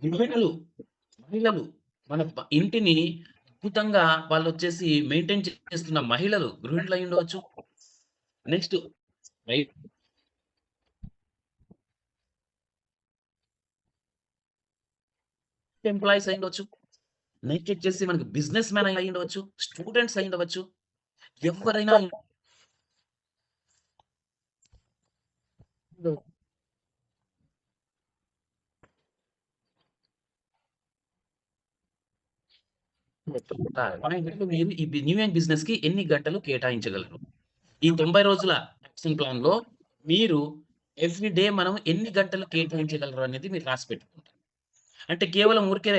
గృహిణులు, మహిళలు మన ఇంటిని అద్భుతంగా వాళ్ళొచ్చేసి మెయింటైన్ చేస్తున్న మహిళలు గృహిణులయ్యుండవచ్చు. నెక్స్ట్ రైట్ ఎంప్లాయీస్ అయ్యుండొచ్చు. నెక్స్ట్ వచ్చేసి మనకి బిజినెస్ మ్యాన్ అయ్యుండవచ్చు. స్టూడెంట్స్ అయ్యుండవచ్చు. ఎవ్వరైనా పాయింట్ మీరు ఈ న్యూ ఇయర్ బిజినెస్‌కి ఎన్ని గంటలు కేటాయించగలరు? ఈ 90 రోజుల యాక్షన్ ప్లాన్‌లో మీరు ఎవ్రీ డే మనం ఎన్ని గంటలు కేటాయించగలరు అనేది మీరు రాసి పెట్టుకుంటారు. అంటే కేవలం ఊరికే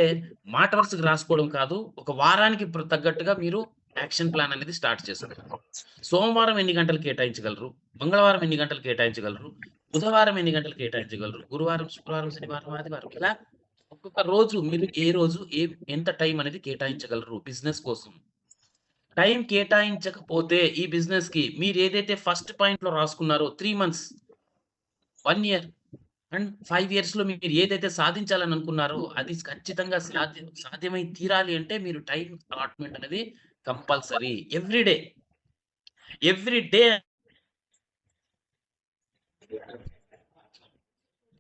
మాట వరుసకు రాసుకోవడం కాదు. ఒక వారానికి తగ్గట్టుగా మీరు యాక్షన్ ప్లాన్ అనేది స్టార్ట్ చేసుకుంటారు. సోమవారం ఎన్ని గంటలు కేటాయించగలరు? మంగళవారం ఎన్ని గంటలు కేటాయించగలరు? బుధవారం ఎన్ని గంటలు కేటాయించగలరు? గురువారం, శుక్రవారం, శనివారం, ఆదివారం ఇలా ఒక్కొక్క రోజు మీరు ఏ రోజు ఎంత టైం అనేది కేటాయించగలరు బిజినెస్ కోసం. టైం కేటాయించకపోతే ఈ బిజినెస్‌కి మీరేదైతే ఫస్ట్ పాయింట్‌లో రాసుకున్నారో 3 మంత్స్, 1 ఇయర్ అండ్ 5 ఇయర్స్‌లో మీరు ఏదైతే సాధించాలని అనుకున్నారో అది ఖచ్చితంగా సాధ్యమై తీరాలి అంటే మీరు టైమ్ అలాట్‌మెంట్ అనేది కంపల్సరీ. ఎవ్రీ డే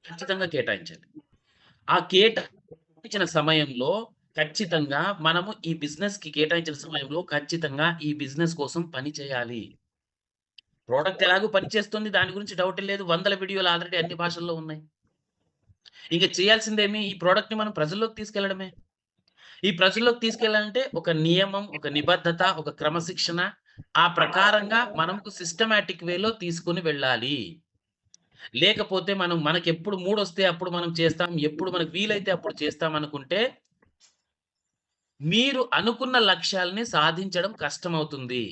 ఖచ్చితంగా కేటాయించాలి. ఆ కేటాయించిన సమయంలో ఖచ్చితంగా మనము ఈ బిజినెస్‌కి కేటాయించిన సమయంలో ఖచ్చితంగా ఈ బిజినెస్ కోసం పని చేయాలి. ప్రొడక్ట్ ఎలాగో పనిచేస్తుంది. దాని గురించి డౌటే లేదు. వందల వీడియోలు ఆల్రెడీ అన్ని భాషల్లో ఉన్నాయి. ఇంక చేయాల్సిందేమి ఈ ప్రొడక్ట్‌ని మనం ప్రజల్లోకి తీసుకెళ్లడమే. ఈ ప్రజల్లోకి తీసుకెళ్ళాలంటే ఒక నియమం, ఒక నిబద్ధత, ఒక క్రమశిక్షణ ఆ ప్రకారంగా మనకు సిస్టమాటిక్ వేలో తీసుకొని వెళ్ళాలి. లేకపోతే మనకెప్పుడు మూడొస్తే అప్పుడు మనం చేస్తాం. ఎప్పుడు మనకు వీలైతే అప్పుడు చేస్తాం అనుకుంటే, మీరు అనుకున్న లక్ష్యాల్ని సాధించడం కష్టమవుతుంది.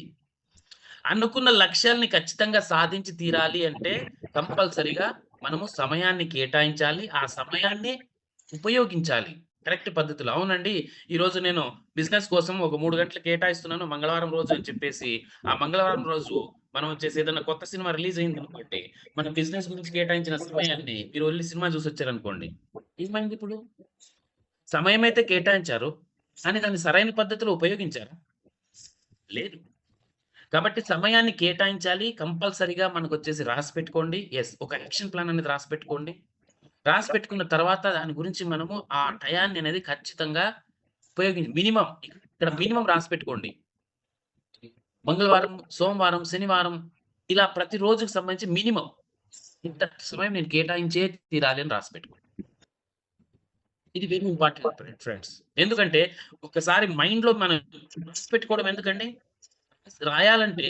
అనుకున్న లక్ష్యాల్ని ఖచ్చితంగా సాధించి తీరాలి అంటే కంపల్సరీగా మనము సమయాన్ని కేటాయించాలి. ఆ సమయాన్ని ఉపయోగించాలి. కరెక్ట్ పద్ధతిలో. అవునండి. ఈరోజు నేను బిజినెస్ కోసం ఒక 3 గంటలు కేటాయిస్తున్నాను మంగళవారం రోజు అని చెప్పేసి, ఆ మంగళవారం రోజు మనం వచ్చేసి ఏదైనా కొత్త సినిమా రిలీజ్ అయిందనుకోండి, మన బిజినెస్ గురించి కేటాయించిన సమయాన్ని మీరు వెళ్లి సినిమా చూసొచ్చారనుకోండి. ఏమైందిప్పుడు? సమయమైతే కేటాయించారు. కానీ దాన్ని సరైన పద్ధతిలో ఉపయోగించారా? లేదు. కాబట్టి సమయాన్ని కేటాయించాలి. కంపల్సరీగా మనకొచ్చేసి రాసిపెట్టుకోండి. ఒక యాక్షన్ ప్లాన్ అనేది రాసిపెట్టుకోండి. రాసిపెట్టుకున్న తర్వాత దాని గురించి మనము ఆ టయాన్ని అనేది ఖచ్చితంగా మినిమమ్ రాసిపెట్టుకోండి. మంగళవారం, సోమవారం, శనివారం ఇలా ప్రతి రోజుకి సంబంధించి మినిమమ్ ఇంత సమయం నేను కేటాయించే తీరాలి అని రాసిపెట్టుకోండి. ఇది వెరీ ఇంపార్టెంట్ ఫ్రెండ్స్. ఎందుకంటే ఒక్కసారి మైండ్‌లో మనం రాసిపెట్టుకోవడం ఎందుకండి? రాయాలంటే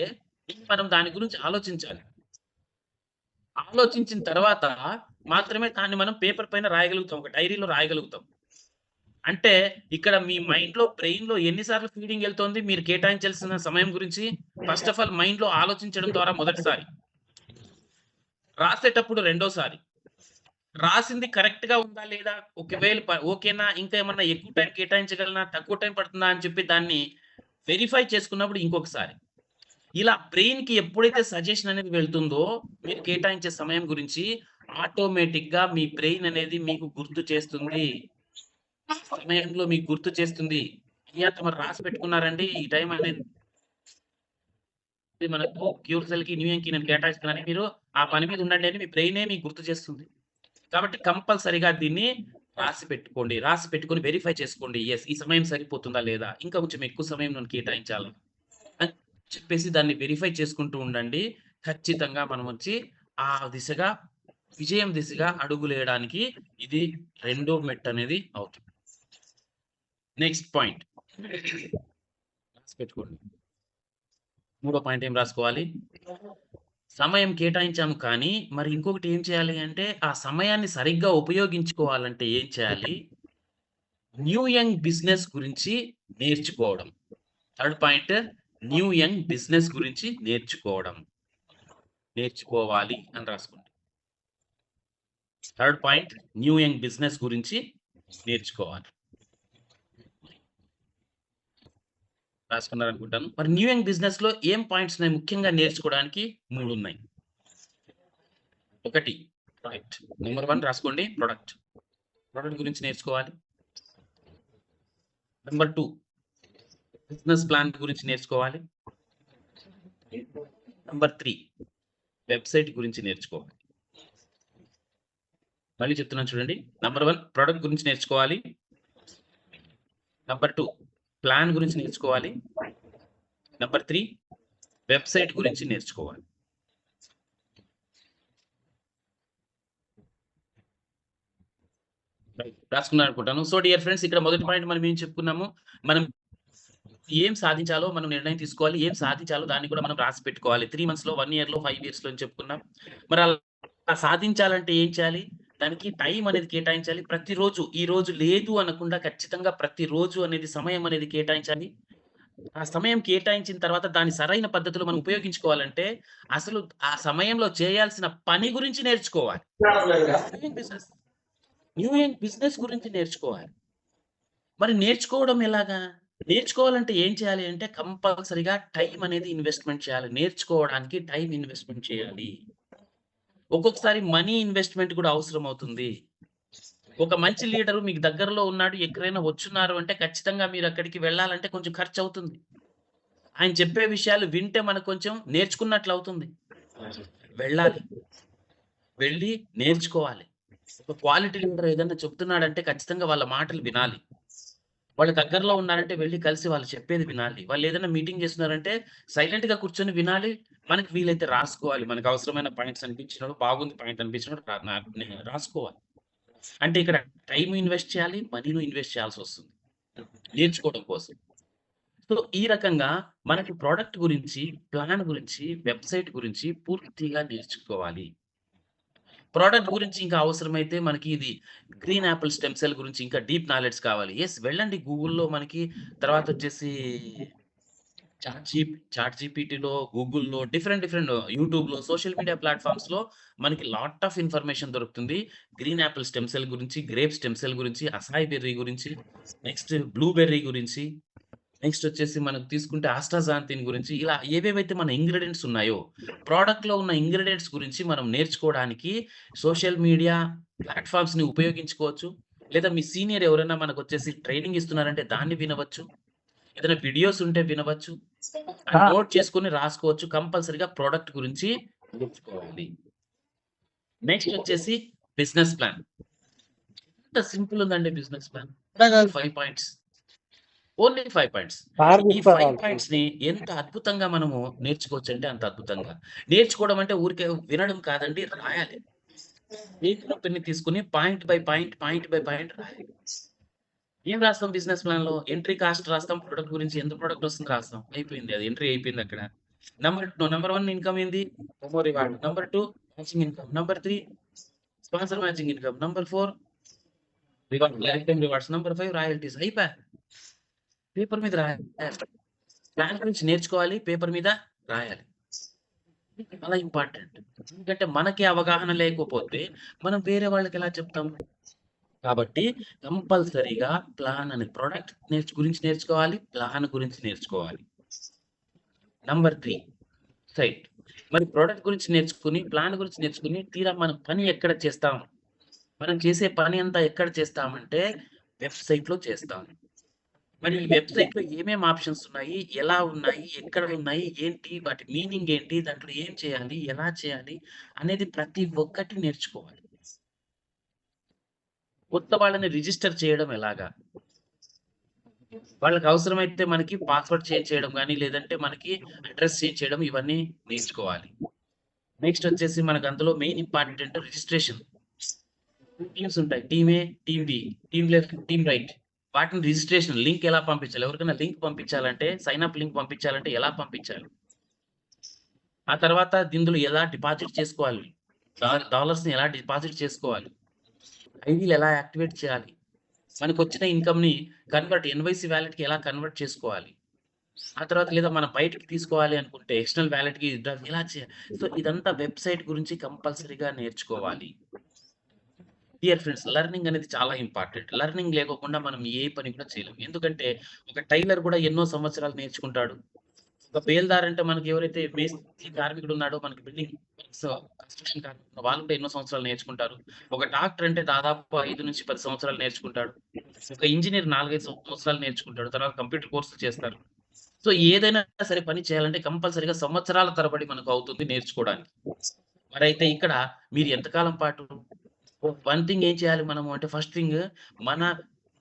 మనం దాని గురించి ఆలోచించాలి. ఆలోచించిన తర్వాత మాత్రమే దాన్ని మనం పేపర్ పైన రాయగలుగుతాం. ఒక డైరీలో రాయగలుగుతాం. అంటే ఇక్కడ మీ బ్రెయిన్‌లో ఎన్ని సార్లు ఫీడింగ్ ఎళ్తోంది మీరు కేటాయించాల్సిన సమయం గురించి? ఫస్ట్ ఆఫ్ ఆల్ మైండ్‌లో ఆలోచించడం ద్వారా మొదటిసారి. రాసేటప్పుడు రెండోసారి. రాసింది కరెక్ట్‌గా ఉందా లేదా? ఒకవేళ ఓకేనా? ఇంకా ఏమన్నా ఎక్కువ టైం కేటాయించగలనా? తక్కువ టైం పడుతుందా? అని చెప్పి దాన్ని వెరిఫై చేసుకున్నప్పుడు ఇంకొకసారి. ఇలా బ్రెయిన్‌కి ఎప్పుడైతే సజెషన్ అనేది వెళ్తుందో, మీరు కేటాయించే సమయం గురించి ఆటోమేటిక్‌గా మీ బ్రెయిన్ అనేది మీకు గుర్తు చేస్తుంది. సమయంలో మీకు గుర్తు చేస్తుంది. అయ్యా! తమరు రాసి పెట్టుకున్నారండి. ఈ టైం అనేది మనకు క్యూర్సెల్‌కి, న్యూయంకి నేను కేటాయిస్తున్నానని మీరు ఆ పని మీద ఉండండి అని మీ బ్రెయినే మీకు గుర్తు చేస్తుంది. కాబట్టి కంపల్సరీగా దీన్ని రాసి పెట్టుకోండి. రాసి పెట్టుకొని వెరిఫై చేసుకోండి. ఈ సమయం సరిపోతుందా లేదా? ఇంకా కొంచెం ఎక్కువ సమయం నేను కేటాయించాలా? అని చెప్పేసి దాన్ని వెరిఫై చేసుకుంటూ ఉండండి. ఖచ్చితంగా మనం వచ్చి ఆ దిశగా విజయం దిశగా అడుగులేయడానికి ఇది రెండో మెట్టనేది అవుతుంది. Next point. రాసి పెట్టుకోండి. మూడో పాయింట్ ఏం రాసుకోవాలి? సమయం కేటాయించాము కానీ, మరి ఇంకొకటి ఏం చేయాలి అంటే, ఆ సమయాన్ని సరిగ్గా ఉపయోగించుకోవాలంటే ఏం చేయాలి? న్యూ యంగ్ బిజినెస్ గురించి నేర్చుకోవడం. Third point new young business గురించి నేర్చుకోవాలి అని రాసుకోండి. Third point new young business గురించి నేర్చుకోవాలి. రాసుకున్నారనుకుంటాను. మరి న్యూ యంగ్ బిజినెస్‌లో ఏం పాయింట్స్ ఉన్నాయి ముఖ్యంగా నేర్చుకోవడానికి? 3 ఉన్నాయి. ఒకటి ప్రొడక్ట్. నంబర్ 1 రాసుకోండి ప్రొడక్ట్. ప్రొడక్ట్ గురించి నేర్చుకోవాలి. నంబర్ 2 బిజినెస్ ప్లాన్ గురించి నేర్చుకోవాలి. నంబర్ 3 వెబ్‌సైట్ గురించి నేర్చుకోవాలి. మళ్ళీ చెప్తున్నాను చూడండి. నంబర్ 1 ప్రొడక్ట్ గురించి నేర్చుకోవాలి. నంబర్ 2 ప్లాన్ గురించి నేర్చుకోవాలి. నంబర్ 3 వెబ్‌సైట్ గురించి నేర్చుకోవాలి. రాసుకున్నారనుకుంటాను. సో డియర్ ఫ్రెండ్స్ ఇక్కడ మొదటి పాయింట్ మనం ఏం చెప్పుకున్నాము? మనం ఏం సాధించాలో మనం నిర్ణయం తీసుకోవాలి. ఏం సాధించాలో దాన్ని కూడా మనం రాసి పెట్టుకోవాలి. 3 మంత్స్‌లో, 1 ఇయర్‌లో, 5 ఇయర్స్‌లో అని చెప్పుకున్నాం. మరి అలా సాధించాలంటే ఏం చేయాలి? దానికి టైం అనేది కేటాయించాలి. ప్రతిరోజు ఈ రోజు లేదు అనకుండా ఖచ్చితంగా ప్రతిరోజు అనేది సమయం అనేది కేటాయించాలి. ఆ సమయం కేటాయించిన తర్వాత దాన్ని సరైన పద్ధతిలో మనం ఉపయోగించుకోవాలంటే, అసలు ఆ సమయంలో చేయాల్సిన పని గురించి నేర్చుకోవాలి. న్యూయింగ్ బిజినెస్. న్యూయింగ్ బిజినెస్ గురించి నేర్చుకోవాలి. మరి నేర్చుకోవడం ఎలాగా? నేర్చుకోవాలంటే ఏం చేయాలి అంటే కంపల్సరీగా టైం అనేది ఇన్వెస్ట్‌మెంట్ చేయాలి. నేర్చుకోవడానికి టైం ఇన్వెస్ట్‌మెంట్ చేయాలి. ఒక్కొక్కసారి మనీ ఇన్వెస్ట్‌మెంట్ కూడా అవసరమవుతుంది. ఒక మంచి లీడరు మీకు దగ్గరలో ఉన్నాడు, ఎక్కడైనా వచ్చున్నారు అంటే ఖచ్చితంగా మీరక్కడికి వెళ్ళాలంటే కొంచెం ఖర్చవుతుంది. ఆయన చెప్పే విషయాలు వింటే మనకు కొంచెం నేర్చుకున్నట్లవుతుంది. వెళ్ళాలి. వెళ్ళి నేర్చుకోవాలి. ఒక క్వాలిటీ లీడర్ ఏదన్నా చెప్తున్నాడంటే ఖచ్చితంగా వాళ్ళ మాటలు వినాలి. వాళ్ళు దగ్గరలో ఉన్నారంటే వెళ్లి కలిసి వాళ్ళు చెప్పేది వినాలి. వాళ్ళేదైనా మీటింగ్ చేస్తున్నారంటే సైలెంట్‌గా కూర్చొని వినాలి. మనకు వీలైతే రాసుకోవాలి. మనకు అవసరమైన పాయింట్స్ అనిపించినప్పుడు బాగుంది పాయింట్ అనిపించినప్పుడు రాసుకోవాలి. అంటే ఇక్కడ టైమ్ ఇన్వెస్ట్ చేయాలి. మనీను ఇన్వెస్ట్ చేయాల్సొస్తుంది. నేర్చుకోవడం కోసం. సో, ఈ రకంగా మనకి ప్రొడక్ట్ గురించి, ప్లాన్ గురించి, వెబ్‌సైట్ గురించి పూర్తిగా నేర్చుకోవాలి. ప్రొడక్ట్ గురించి ఇంకా అవసరమైతే మనకి ఇది గ్రీన్ యాపిల్ స్టెమ్ సెల్ గురించి ఇంకా డీప్ నాలెడ్జ్ కావాలి. యెస్ వెళ్ళండి గూగుల్‌లో మనకి తర్వాతొచ్చేసి చాట్ జీపీటీలో, గూగుల్‌లో డిఫరెంట్ యూట్యూబ్‌లో సోషల్ మీడియా ప్లాట్‌ఫార్మ్స్‌లో మనకి లాట్ ఆఫ్ ఇన్ఫర్మేషన్ దొరుకుతుంది. గ్రీన్ యాపిల్ స్టెమ్ సెల్ గురించి, గ్రేప్ స్టెమ్ సెల్ గురించి, అసాయ్ బెర్రీ గురించి, నెక్స్ట్ బ్లూబెర్రీ గురించి, నెక్స్ట్ వచ్చేసి మనకు తీసుకుంటే ఆస్ట్రాజాంతిన్ గురించి ఇలా ఏవేవైతే మన ఇంగ్రీడియెంట్స్ ఉన్నాయో, ప్రొడక్ట్‌లో ఉన్న ఇంగ్రీడియెంట్స్ గురించి మనం నేర్చుకోవడానికి సోషల్ మీడియా ప్లాట్‌ఫార్మ్స్‌ని ఉపయోగించుకోవచ్చు. లేదా మీ సీనియర్ ఎవరైనా మనకొచ్చేసి ట్రైనింగ్ ఇస్తున్నారంటే దాన్ని వినవచ్చు. ఏదైనా వీడియోస్ ఉంటే వినవచ్చు. ఆ! నోట్ చేసుకొని రాసుకోవచ్చు. కంపల్సరీగా ప్రొడక్ట్ గురించి నేర్చుకోవాలి. నెక్స్ట్ వచ్చేసి బిజినెస్ ప్లాన్. ఎంత సింపుల్ ఉందండి business plan. 5 points. Only 5 points. ఈ 5 పాయింట్స్‌ని ఎంత అద్భుతంగా మనము నేర్చుకోవచ్చంటే అంత అద్భుతంగా. నేర్చుకోవడం అంటే ఊరికే వినడం కాదండి రాయాలి. పేపర్, పెన్ను తీసుకొని point by point, point by point రాయాలి. ఏం రాస్తాం బిజినెస్ ప్లాన్‌లో? ఎంట్రీ కాస్ట్ రాస్తాం. ప్రొడక్ట్ గురించి ఎంత ప్రొడక్ట్ వస్తుంది రాస్తాం. అయిపోయింది. అది ఎంట్రీ అయిపోయిందక్కడ. నంబర్ 1 ఇన్‌కమ్ ఏంది? Promo reward. Number 2 matching income. Number 3 sponsor matching income. Number 4 reward life time rewards. Number 5 royalties. అయిపాయే. పేపర్ మీద రాయాలి. ప్లాన్ గురించి నేర్చుకోవాలి. పేపర్ మీద రాయాలి. చాలా ఇంపార్టెంట్. ఎందుకంటే మనకి అవగాహన లేకపోతే మనం వేరే వాళ్ళకెలా చెప్తాం? కాబట్టి కంపల్సరీగా ప్లాన్ అనే ప్రొడక్ట్ గురించి నేర్చుకోవాలి. ప్లాన్ గురించి నేర్చుకోవాలి. Number 3 site. మరి ప్రొడక్ట్ గురించి నేర్చుకొని, ప్లాన్ గురించి నేర్చుకొని, తీరా మనం పని ఎక్కడ చేస్తాం? మనం చేసే పని అంతా ఎక్కడ చేస్తామంటే వెబ్‌సైట్‌లో చేస్తాం. మరి ఈ వెబ్‌సైట్‌లో ఏమేం ఆప్షన్స్ ఉన్నాయి? ఎలా ఉన్నాయి? ఎక్కడ ఉన్నాయి? ఏంటి? వాటి మీనింగ్ ఏంటి? దాంట్లో ఏం చేయాలి? ఎలా చేయాలి? అనేది ప్రతి ఒక్కటి నేర్చుకోవాలి. కొత్త వాళ్ళని రిజిస్టర్ చేయడం ఎలాగా? వాళ్ళకి అవసరమైతే మనకి పాస్వర్డ్ చేంజ్ చేయడం గాని, లేదంటే మనకి అడ్రెస్ చేంజ్ చేయడం ఇవన్నీ నేర్చుకోవాలి. నెక్స్ట్ వచ్చేసి మనకు అందులో మెయిన్ ఇంపార్టెంట్ రిజిస్ట్రేషన్. టీమ్స్ ఉంటాయి. Team A, team B, team left, team right. వాటిని రిజిస్ట్రేషన్ లింక్ ఎలా పంపించాలి? ఎవరికైనా లింక్ పంపించాలంటే సైన్ అప్ లింక్ పంపించాలంటే ఎలా పంపించాలి? ఆ తర్వాత ఇందులో ఎలా డిపాజిట్ చేసుకోవాలి? డాలర్స్‌ని ఎలా డిపాజిట్ చేసుకోవాలి? ఐడీలు ఎలా యాక్టివేట్ చేయాలి? మనకొచ్చిన ఇన్‌కమ్‌ని ఎన్‌వైసీ వాలెట్‌కి ఎలా కన్వర్ట్ చేసుకోవాలి? ఆ తర్వాత లేదా మనం బయటికి తీసుకోవాలి అనుకుంటే ఎక్స్టర్నల్ వాలెట్‌కి ఎలా చేయాలి? సో, ఇదంతా వెబ్‌సైట్ గురించి కంపల్సరీగా నేర్చుకోవాలి. డియర్ ఫ్రెండ్స్ లెర్నింగ్ అనేది చాలా ఇంపార్టెంట్. లెర్నింగ్ లేకోకుండా మనం ఏ పని కూడా చేయలేం. ఎందుకంటే ఒక టైలర్ కూడా ఎన్నో సంవత్సరాలు నేర్చుకుంటాడు. ఒక బేల్దార్ అంటే మనకి ఎవరైతే మేస్త్రి కార్మికుడు ఉన్నాడో మనకి బిల్డింగ్ సో, కన్‌స్ట్రక్షన్ కార్మికులు వాళ్ళు కూడా ఎన్నో సంవత్సరాలు నేర్చుకుంటారు. ఒక డాక్టర్ అంటే దాదాపు 5-10 సంవత్సరాలు నేర్చుకుంటాడు. ఒక ఇంజినీర్ 4, 5 సంవత్సరాలు నేర్చుకుంటాడు. తర్వాత కంప్యూటర్ కోర్సులు చేస్తారు. సో, ఏదైనా సరే పని చేయాలంటే కంపల్సరీగా సంవత్సరాల తరబడి మనకు అవుతుంది నేర్చుకోవడానికి. మరైతే ఇక్కడ మీరు ఎంతకాలం పాటు వన్ థింగ్ ఏం చేయాలి మనము అంటే ఫస్ట్ థింగ్ మన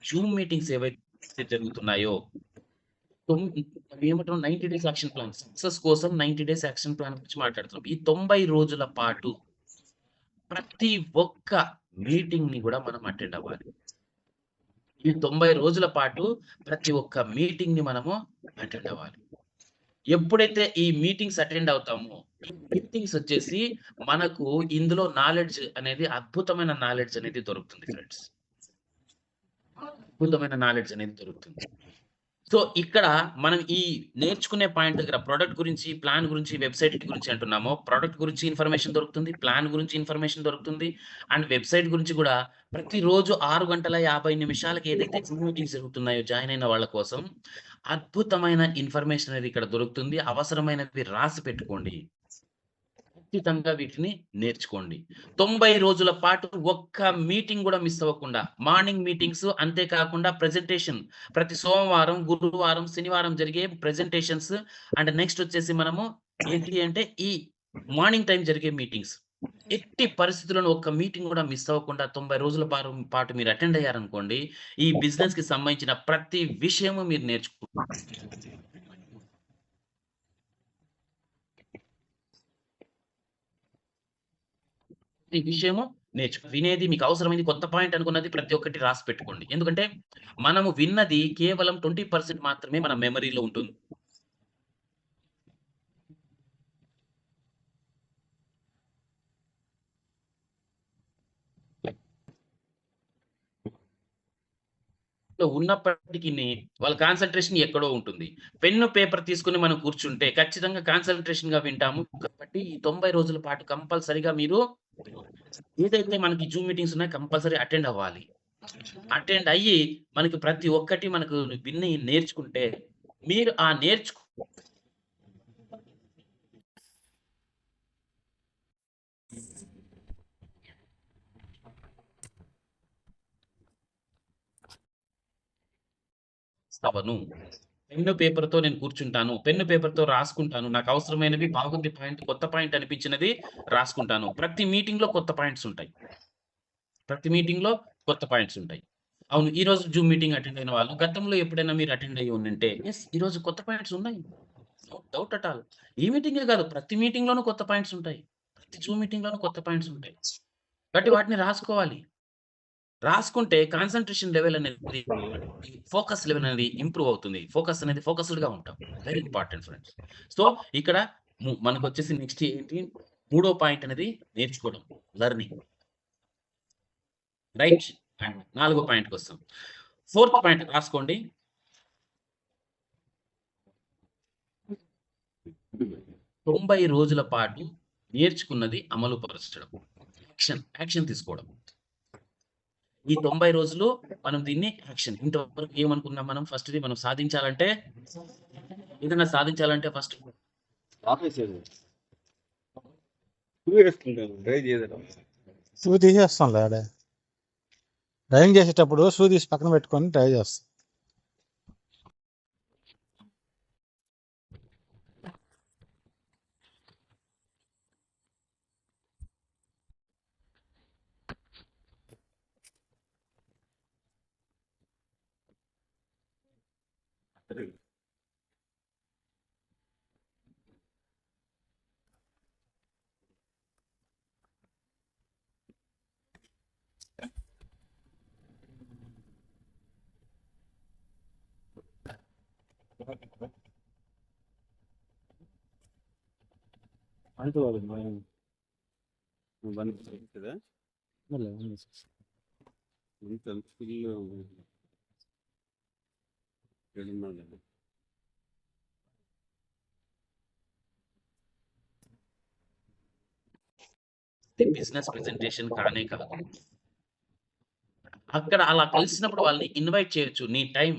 జూమ్ మీటింగ్స్ ఏవైతే జరుగుతున్నాయో ఏమంటాం 90 డేస్ యాక్షన్ ప్లాన్. సక్సెస్ కోసం 90 డేస్ యాక్షన్ ప్లాన్ గురించి మాట్లాడుతున్నాం. ఈ 90 రోజుల పాటు ప్రతి ఒక్క మీటింగ్‌ని గూడా మనం అటెండ్ అవ్వాలి. ఈ 90 రోజుల పాటు ప్రతి ఒక్క మీటింగ్‌ని మనము అటెండ్ అవ్వాలి. ఎప్పుడైతే ఈ మీటింగ్స్ అటెండ్ అవుతామో, ఈ మీటింగ్స్ వచ్చేసి మనకు ఇందులో నాలెడ్జ్ అనేది అద్భుతమైన నాలెడ్జ్ అనేది దొరుకుతుంది ఫ్రెండ్స్. అద్భుతమైన నాలెడ్జ్ అనేది దొరుకుతుంది. సో, ఇక్కడ మనం ఈ నేర్చుకునే పాయింట్ దగ్గర ప్రొడక్ట్ గురించి, ప్లాన్ గురించి, వెబ్‌సైట్ గురించి అంటున్నామో, ప్రొడక్ట్ గురించి ఇన్ఫర్మేషన్ దొరుకుతుంది. ప్లాన్ గురించి ఇన్ఫర్మేషన్ దొరుకుతుంది. అండ్ వెబ్‌సైట్ గురించి కూడా ప్రతిరోజు 6 గంటల 50 నిమిషాలకి ఏదైతే జూమ్ మీటింగ్స్ జరుగుతున్నాయో జాయిన్ అయిన వాళ్ళ కోసం అద్భుతమైన ఇన్ఫర్మేషన్ అనేది ఇక్కడ దొరుకుతుంది. అవసరమైనవి రాసి పెట్టుకోండి. ఖచ్చితంగా వీటిని నేర్చుకోండి. 90 రోజుల పాటు ఒక్క మీటింగ్ గూడా మిస్ అవ్వకుండా మార్నింగ్ మీటింగ్స్ అంతే కాకుండా ప్రెజెంటేషన్ ప్రతి సోమవారం, గురువారం, శనివారం జరిగే ప్రెజెంటేషన్స్ అండ్ నెక్స్ట్ వచ్చేసి మనము ఏంటి అంటే ఈ మార్నింగ్ టైమ్ జరిగే మీటింగ్స్. ఎట్టి పరిస్థితుల్లోనూ ఒక్క మీటింగ్ గూడా మిస్ అవ్వకుండా 90 రోజుల పాటు మీరు అటెండ్ అయ్యారనుకోండి, ఈ బిజినెస్‌కి సంబంధించిన ప్రతి విషయము మీరు ఈ విషయము వినేది మీకు అవసరమైంది కొత్త పాయింట్ అనుకున్నది ప్రతి ఒక్కటి రాసి పెట్టుకోండి. ఎందుకంటే మనము విన్నది కేవలం 20% మాత్రమే మన మెమరీలో ఉంటుంది. ఉన్నప్పటికిని వాళ్ళ కాన్సంట్రేషన్ ఎక్కడో ఉంటుంది. పెన్ను, పేపర్ తీసుకొని మనం కూర్చుంటే ఖచ్చితంగా కాన్సంట్రేషన్‌గా వింటాము. కాబట్టి ఈ 90 రోజుల పాటు కంపల్సరీగా మీరు ఏదైతే మనకి జూమ్ మీటింగ్స్ ఉన్నాయో కంపల్సరీ అటెండ్ అవ్వాలి. అటెండ్ అయ్యి మనకి ప్రతి ఒక్కటి మనకు విని నేర్చుకుంటే మీరు ఆ అవను. పెన్ను, పేపర్‌తో నేను కూర్చుంటాను. పెన్ను, పేపర్‌తో రాసుకుంటాను. నాకు అవసరమైనవి బాగుంది పాయింట్, కొత్త పాయింట్ అనిపించినది రాసుకుంటాను. ప్రతి మీటింగ్‌లో కొత్త పాయింట్స్ ఉంటాయి. ప్రతి మీటింగ్‌లో కొత్త పాయింట్స్ ఉంటాయి. అవును. ఈరోజు జూమ్ మీటింగ్ అటెండ్ అయిన వాళ్ళు గతంలో ఎప్పుడైనా మీరు అటెండ్ అయ్యి ఉండుంటే యెస్. ఈరోజు కొత్త పాయింట్స్ ఉన్నాయి. No doubt at all. ఈ మీటింగే కాదు ప్రతి మీటింగ్‌లోనూ కొత్త పాయింట్స్ ఉంటాయి. ప్రతి జూమ్ మీటింగ్‌లోనూ కొత్త పాయింట్స్ ఉంటాయి. కాబట్టి వాటిని రాసుకోవాలి. రాసుకుంటే కాన్సంట్రేషన్ లెవెల్ అనేది, ఫోకస్ లెవెల్ అనేది ఇంప్రూవ్ అవుతుంది. ఫోకస్ అనేది ఫోకస్డ్‌గా ఉంటాం. Very important friends. సో, ఇక్కడ మనకొచ్చేసి నెక్స్ట్ ఏంటి? మూడో పాయింట్ అనేది నేర్చుకోవడం. లెర్నింగ్. రైట్? అండ్ నాలుగో పాయింట్‌కొస్తాం. ఫోర్త్ పాయింట్ రాసుకోండి. 90 రోజుల పాటు నేర్చుకున్నది అమలు పరచడం. యాక్షన్ తీసుకోవడం. ఈ 90 రోజులు మనం దీన్ని ఇంతవరకు ఏమనుకున్నాం మనం ఫస్ట్‌ది మనం సాధించాలంటే ఏదైనా సాధించాలంటే ఫస్ట్ షూ తీసేస్తాంలే ఆడే. డ్రైవింగ్ చేసేటప్పుడు షూ తీసి పక్కన పెట్టుకొని డ్రైవ్ చేస్తాం. అంటే వాళ్ళు బంద్ కదా ఇంత ఫుల్ ఏడున్నది బిజినెస్ ప్రెజెంటేషన్ కానే కాదు. అక్కడ అలా కలిసినప్పుడు వాళ్ళని ఇన్వైట్ చేయొచ్చు. నీ టైం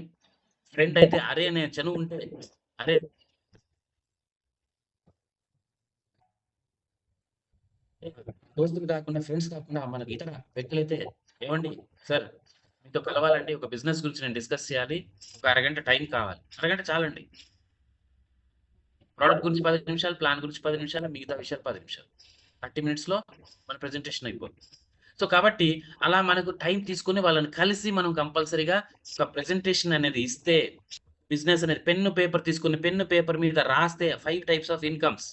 ఫ్రెండ్ అయితే అరే అనే చనువు ఉంటే అరే దోస్తులు కాకుండా, ఫ్రెండ్స్ కాకుండా మనకి ఇతర వ్యక్తులైతే ఏవండి సార్ మీతో కలవాలంటే ఒక బిజినెస్ గురించి నేను డిస్కస్ చేయాలి. ఒక అరగంట టైం కావాలి. అరగంట చాలండి. ప్రొడక్ట్ గురించి 10 నిమిషాలు, ప్లాన్ గురించి 10 నిమిషాలు, మిగతా విషయాలు 10 నిమిషాలు. 30 మినిట్స్‌లో మన ప్రెజెంటేషన్ అయిపోతుంది. సో, కాబట్టి అలా మనకు టైం తీసుకొని వాళ్ళని కలిసి మనం కంపల్సరీగా ఒక ప్రెజెంటేషన్ అనేది ఇస్తే బిజినెస్ అనేది పెన్ను, పేపర్ తీసుకొని పెన్ను, పేపర్ మీద రాస్తే 5 types of incomes.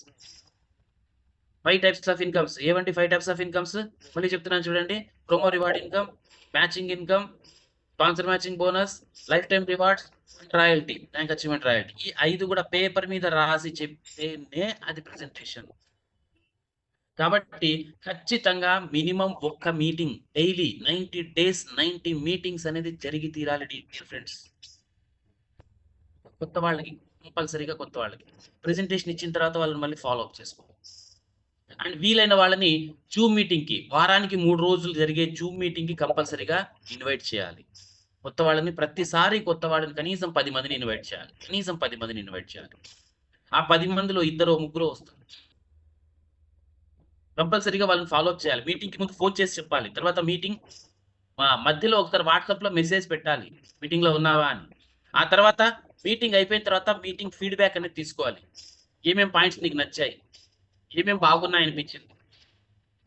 5 types of incomes. ఏవండి 5 టైప్స్ ఆఫ్ ఇన్‌కమ్స్? మళ్ళీ చెప్తున్నాను చూడండి. Promo reward income, matching income, sponsor matching bonus, life time rewards, royalty, rank achievement royalty. ఈ 5 కూడా పేపర్ మీద రాసి చెప్తేనే అది ప్రెజెంటేషన్. కాబట్టి ఖచ్చితంగా మినిమమ్ ఒక్క మీటింగ్ డైలీ 90 డేస్ 90 మీటింగ్స్ అనేది జరిగి తీరాలి డియర్ ఫ్రెండ్స్. కొత్త వాళ్ళకి కంపల్సరీగా కొత్త వాళ్ళకి ప్రెజెంటేషన్ ఇచ్చిన తర్వాత వాళ్ళని మళ్ళీ ఫాలో అప్ చేసుకోవాలి. అండ్ వీలైన వాళ్ళని జూమ్ మీటింగ్‌కి వారానికి 3 రోజులు జరిగే జూమ్ మీటింగ్‌కి కంపల్సరీగా ఇన్వైట్ చేయాలి. కొత్త వాళ్ళని ప్రతిసారి కొత్త వాళ్ళని కనీసం 10 మందిని ఇన్వైట్ చేయాలి. కనీసం 10 మందిని ఇన్వైట్ చేయాలి. ఆ 10 మందిలో ఇద్దరో, ముగ్గురో వస్తారు. కంపల్సరీగా వాళ్ళని ఫాలో అప్ చేయాలి. మీటింగ్‌కి ముందు ఫోన్ చేసి చెప్పాలి. తర్వాత మీటింగ్ మధ్యలో ఒకసారి వాట్సాప్‌లో మెసేజ్ పెట్టాలి. మీటింగ్‌లో ఉన్నావా అని. ఆ తర్వాత మీటింగ్ అయిపోయిన తర్వాత మీటింగ్ ఫీడ్‌బ్యాక్ అనేది తీసుకోవాలి. ఏమేం పాయింట్స్ నీకు నచ్చాయి? ఏమేం బాగున్నాయనిపించింది?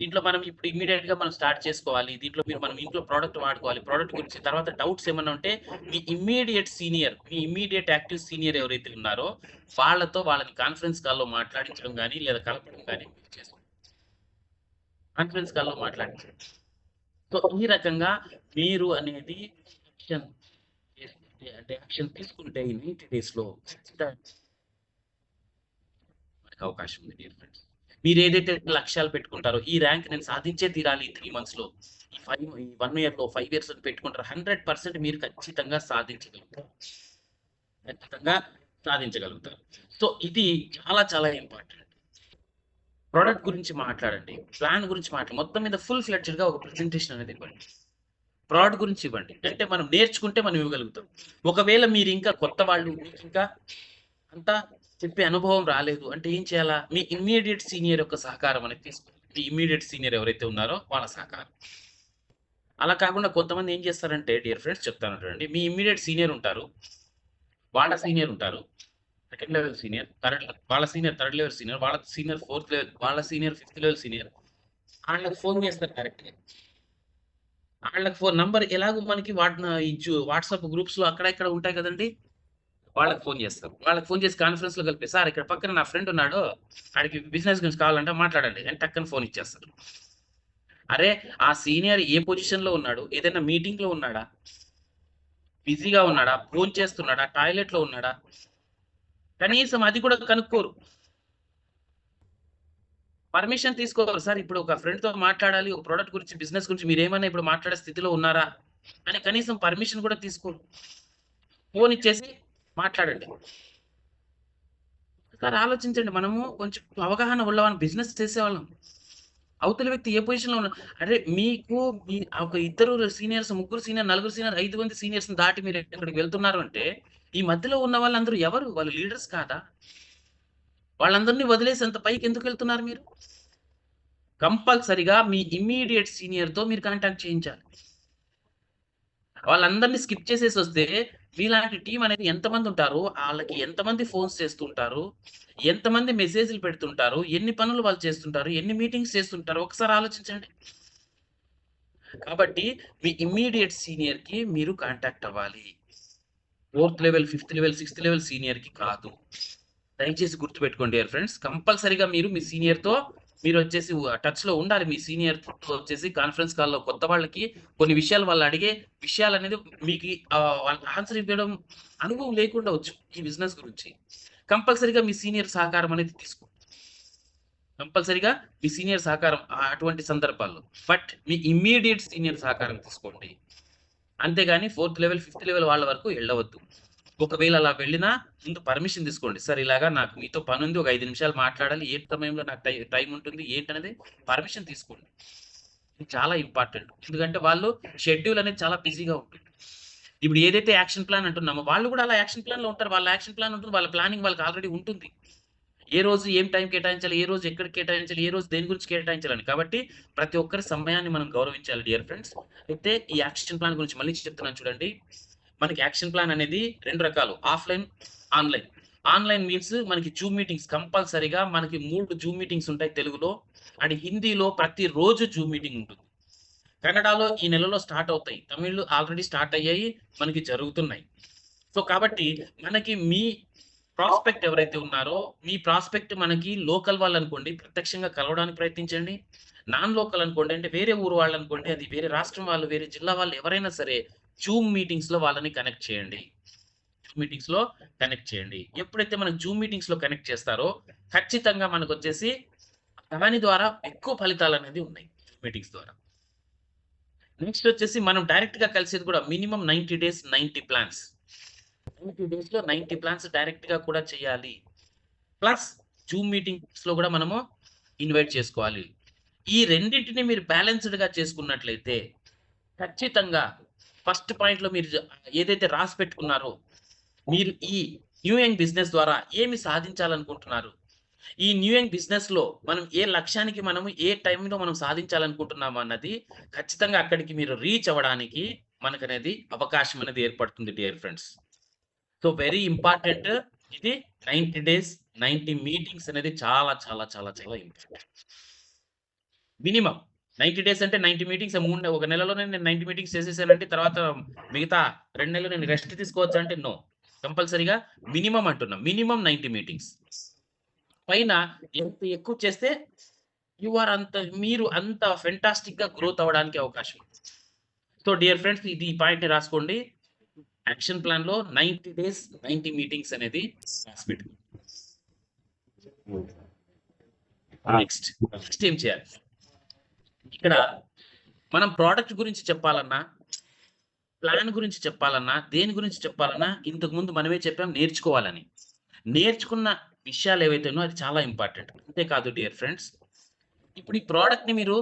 దీంట్లో మనం ఇప్పుడు ఇమ్మీడియేట్‌గా మనం స్టార్ట్ చేసుకోవాలి. దీంట్లో మనం ఇంట్లో ప్రొడక్ట్ వాడుకోవాలి. ప్రొడక్ట్ గురించి తర్వాత డౌట్స్ ఏమన్నా ఉంటే మీ ఇమ్మీడియేట్ యాక్టివ్ సీనియర్ ఎవరైతే ఉన్నారో వాళ్ళని కాన్ఫరెన్స్ కాల్‌లో మాట్లాడించడం గాని, లేదా కలపడం గాని చేసుకోండి. కాన్ఫరెన్స్ కాల్‌లో మాట్లాడించండి. సో, ఈ రకంగా మీరు అనేది యాక్షన్ అంటే యాక్షన్ తీసుకుంటే ఈ 90 డేస్‌లో ఖచ్చితంగా మనకు అవకాశం ఉంది డియర్ ఫ్రెండ్స్. మీరేదైతే లక్ష్యాలు పెట్టుకుంటారో, ఈ ర్యాంక్ నేను సాధించే తీరాలి ఈ 3 మంత్స్‌లో. ఈ 1 ఇయర్‌లో, 5 ఇయర్స్ అని పెట్టుకుంటారు. 100% మీరు ఖచ్చితంగా సాధించగలుగుతారు. ఖచ్చితంగా సాధించగలుగుతారు. సో, ఇది చాలా చాలా ఇంపార్టెంట్. ప్రొడక్ట్ గురించి మాట్లాడండి. ప్లాన్ గురించి మొత్తం మీద ఫుల్ ఫ్లెడ్జ్డ్‌గా ఒక ప్రెజెంటేషన్ అనేది ఇవ్వండి. ప్రొడక్ట్ గురించి ఇవ్వండి. అంటే మనం నేర్చుకుంటే మనం ఇవ్వగలుగుతాం. ఒకవేళ మీరు ఇంకా కొత్త వాళ్ళు మీకింకా అంతా చెప్పే అనుభవం రాలేదు అంటే ఏం చేయాలా? మీ ఇమ్మీడియేట్ సీనియర్ యొక్క సహకారం అనేది తీసుకోవాలి. మీ ఇమ్మీడియేట్ సీనియర్ ఎవరైతే ఉన్నారో వాళ్ళ సహకారం. అలా కాకుండా కొంతమంది ఏం చేస్తారంటే డియర్ ఫ్రెండ్స్ చెప్తాను చూడండి. మీ ఇమ్మీడియేట్ సీనియర్ ఉంటారు. వాళ్ళ సీనియర్ ఉంటారు. సెకండ్ లెవెల్ సీనియర్, వాళ్ళ సీనియర్ థర్డ్ లెవెల్ సీనియర్, వాళ్ళ సీనియర్ ఫోర్త్ లెవెల్, వాళ్ళ సీనియర్ ఫిఫ్త్ లెవెల్ సీనియర్. ఆళ్ళకి ఫోన్ చేస్తారు డైరెక్ట్‌గా. ఆళ్ళకి ఫోన్ నంబర్ ఎలాగో మనకి వాట్సాప్ గ్రూప్స్‌లో అక్కడ ఇక్కడ ఉంటాయి కదండీ! వాళ్ళకి ఫోన్ చేస్తారు. వాళ్ళకి ఫోన్ చేసి కాన్ఫరెన్స్‌లో కలిపి, "సార్ ఇక్కడ పక్కన నా ఫ్రెండ్ ఉన్నాడు. ఆడికి బిజినెస్ గురించి కావాలంటే మాట్లాడండి" అని టక్కన ఫోన్ ఇచ్చేస్తారు. అరే! ఆ సీనియర్ ఏ పొజిషన్‌లో ఉన్నాడు? ఏదైనా మీటింగ్‌లో ఉన్నాడా? బిజీగా ఉన్నాడా? భోంచేస్తున్నాడా? టాయిలెట్‌లో ఉన్నాడా? కనీసం అది కూడా కనుక్కోరు. పర్మిషన్ తీసుకోరు. సార్ ఇప్పుడు ఒక ఫ్రెండ్‌తో మాట్లాడాలి. ఒక ప్రొడక్ట్ గురించి, బిజినెస్ గురించి మీరేమైనా ఇప్పుడు మాట్లాడే స్థితిలో ఉన్నారా? అని కనీసం పర్మిషన్ కూడా తీసుకోరు. ఫోన్ ఇచ్చేసి మాట్లాడండి. ఒకసారి ఆలోచించండి. మనము కొంచెం అవగాహన ఉన్నవాళ్ళం బిజినెస్ చేసేవాళ్ళం. అవతల వ్యక్తి ఏ పొజిషన్‌లో ఉన్నా అరే! మీకు ఒక ఇద్దరు సీనియర్స్, ముగ్గురు సీనియర్, నలుగురు సీనియర్, 5 మంది సీనియర్స్‌ని దాటి మీరు ఎక్కడికి వెళ్తున్నారు అంటే, ఈ మధ్యలో ఉన్న వాళ్ళందరూ ఎవరు? వాళ్ళు లీడర్స్ కాదా? వాళ్ళందరిని వదిలేసి అంత పైకెందుకెళ్తున్నారు మీరు? కంపల్సరీగా మీ ఇమ్మీడియేట్ సీనియర్‌తో మీరు కాంటాక్ట్ చేయించాలి. వాళ్ళందరిని స్కిప్ చేసేసొస్తే, మీలాంటి టీమ్ అనేది ఎంతమంది ఉంటారో, ఆళ్ళకి ఎంతమంది ఫోన్స్ చేస్తుంటారు, ఎంతమంది మెసేజ్‌లు పెడుతుంటారు, ఎన్ని పనులు వాళ్ళు చేస్తుంటారు, ఎన్ని మీటింగ్స్ చేస్తుంటారో ఒకసారి ఆలోచించండి. కాబట్టి మీ ఇమ్మీడియేట్ సీనియర్‌కి మీరు కాంటాక్ట్ అవ్వాలి. Fourth level, fifth level, sixth level సీనియర్‌కి కాదు. దయచేసి గుర్తుపెట్టుకోండి డియర్ ఫ్రెండ్స్. కంపల్సరీగా మీరు మీ సీనియర్‌తో మీరొచ్చేసి టచ్‌లో ఉండాలి. మీ సీనియర్‌తో వచ్చేసి కాన్ఫరెన్స్ కాల్‌లో కొత్త వాళ్ళకి కొన్ని విషయాలు వాళ్ళు అడిగే విషయాలనేది మీకి వాళ్ళకి ఆన్సర్ ఇవ్వడం అనుభవం లేకుండవచ్చు ఈ బిజినెస్ గురించి. కంపల్సరీగా మీ సీనియర్ సహకారం అనేది తీసుకోండి. కంపల్సరీగా మీ సీనియర్ సహకారం అటువంటి సందర్భాల్లో. బట్ మీ ఇమ్మీడియేట్ సీనియర్ సహకారం తీసుకోండి. అంతేగాని ఫోర్త్ లెవెల్, ఫిఫ్త్ లెవెల్ వాళ్ళ వరకు ఎళ్ళవద్దు. ఒకవేళ అలా వెళ్ళినా ముందు పర్మిషన్ తీసుకోండి. సార్ ఇలాగా నాకు మీతో పనుంది. ఒక 5 నిమిషాలు మాట్లాడాలి. ఏ సమయంలో నాకు టైం ఉంటుంది ఏంటనేది పర్మిషన్ తీసుకోండి. ఇది చాలా ఇంపార్టెంట్. ఎందుకంటే వాళ్ళు షెడ్యూల్ అనేది చాలా బిజీగా ఉంటుంది. ఇప్పుడు ఏదైతే యాక్షన్ ప్లాన్ అంటున్నామో వాళ్ళు కూడా అలా యాక్షన్ ప్లాన్‌లో ఉంటారు. వాళ్ళ యాక్షన్ ప్లాన్ ఉంటుంది. వాళ్ళ ప్లానింగ్ వాళ్ళకి ఆల్రెడీ ఉంటుంది. ఏ రోజు ఏం టైం కేటాయించాలి? ఏ రోజు ఎక్కడ కేటాయించాలి? ఏ రోజు దేని గురించి కేటాయించాలని. కాబట్టి ప్రతి ఒక్కరి సమయాన్ని మనం గౌరవించాలి డియర్ ఫ్రెండ్స్. అయితే ఈ యాక్షన్ ప్లాన్ గురించి మళ్ళీ చెప్తున్నాను చూడండి. మనకి యాక్షన్ ప్లాన్ అనేది 2 రకాలు. Offline, online. ఆన్‌లైన్ మీన్స్ మనకి జూమ్ మీటింగ్స్ కంపల్సరీగా మనకి 3 జూమ్ మీటింగ్స్ ఉంటాయి తెలుగులో. అండ్ హిందీలో ప్రతిరోజు జూమ్ మీటింగ్ ఉంటుంది. కన్నడలో ఈ నెలలో స్టార్ట్ అవుతాయి. తమిళ్ ఆల్రెడీ స్టార్ట్ అయ్యాయి. మనకి జరుగుతున్నాయి. సో, కాబట్టి మనకి మీ ప్రాస్పెక్ట్ ఎవరైతే ఉన్నారో, మీ ప్రాస్పెక్ట్ మనకి లోకల్ వాళ్ళనుకోండి ప్రత్యక్షంగా కలవడానికి ప్రయత్నించండి. నాన్ లోకల్ అనుకోండి అంటే వేరే ఊరు వాళ్ళనుకోండి, అది వేరే రాష్ట్రం వాళ్ళు, వేరే జిల్లా వాళ్ళు ఎవరైనా సరే జూమ్ మీటింగ్స్‌లో వాళ్ళని కనెక్ట్ చేయండి. జూమ్ మీటింగ్స్‌లో కనెక్ట్ చేయండి. ఎప్పుడైతే మనం జూమ్ మీటింగ్స్‌లో కనెక్ట్ చేస్తారో ఖచ్చితంగా మనకొచ్చేసి దాని ద్వారా ఎక్కువ ఫలితాలనేది ఉన్నాయి. జూమ్ మీటింగ్స్ ద్వారా. నెక్స్ట్ వచ్చేసి మనం డైరెక్ట్‌గా కలిసేది కూడా మినిమమ్ 90 డేస్ 90 ప్లాన్స్. 90 డేస్‌లో 90 ప్లాన్స్ డైరెక్ట్‌గా కూడా చేయాలి. ప్లస్ జూమ్ మీటింగ్స్‌లో కూడా మనము ఇన్వైట్ చేసుకోవాలి. ఈ రెండిటిని మీరు బ్యాలెన్స్‌డ్‌గా చేసుకున్నట్లయితే ఖచ్చితంగా ఫస్ట్ పాయింట్‌లో మీరు ఏదైతే రాసి పెట్టుకున్నారో, మీరు ఈ న్యూ యంగ్ బిజినెస్ ద్వారా ఏమి సాధించాలనుకుంటున్నారు? ఈ న్యూ యంగ్ బిజినెస్‌లో మనం ఏ లక్ష్యానికి మనము ఏ టైంలో మనం సాధించాలనుకుంటున్నాము అన్నది ఖచ్చితంగా అక్కడికి మీరు రీచ్ అవ్వడానికి మనకనేది అవకాశం అనేది ఏర్పడుతుంది dear friends. So, very important ఇది 90 డేస్, 90 మీటింగ్స్ అనేది చాలా, చాలా, చాలా, చాలా ఇంపార్టెంట్. మినిమమ్ 90 డేస్ అంటే 90 మీటింగ్స్ ఒక నెలలోనే నేను 90 మీటింగ్స్ చేసేసానంటే తర్వాత మిగతా 2 నెలలు నేను రెస్ట్ తీసుకోవచ్చా అంటే నో. కంపల్సరీగా మినిమమ్ అంటున్నా. Minimum 90 meetings. పైన ఎంత ఎక్కువ చేస్తే మీరు అంత ఫెంటాస్టిక్‌గా గ్రోత్ అవ్వడానికి అవకాశం ఉంది. సో, డియర్ ఫ్రెండ్స్ ఇది ఈ పాయింట్‌ని రాసుకోండి. యాక్షన్ ప్లాన్‌లో 90 డేస్, 90 మీటింగ్స్ అనేది రాసి పెట్టుకోండి. నెక్స్ట్ ఏం చేయాలి? ఇక్కడ మనం ప్రొడక్ట్ గురించి చెప్పాలన్నా, ప్లాన్ గురించి చెప్పాలన్నా, దేని గురించి చెప్పాలన్నా ఇంతకుముందు మనమే చెప్పాం నేర్చుకోవాలని. నేర్చుకున్న విషయాలు ఏవైతే ఉన్నాయో అది చాలా ఇంపార్టెంట్. అంతేకాదు డియర్ ఫ్రెండ్స్, ఇప్పుడు ఈ ప్రొడక్ట్‌ని మీరు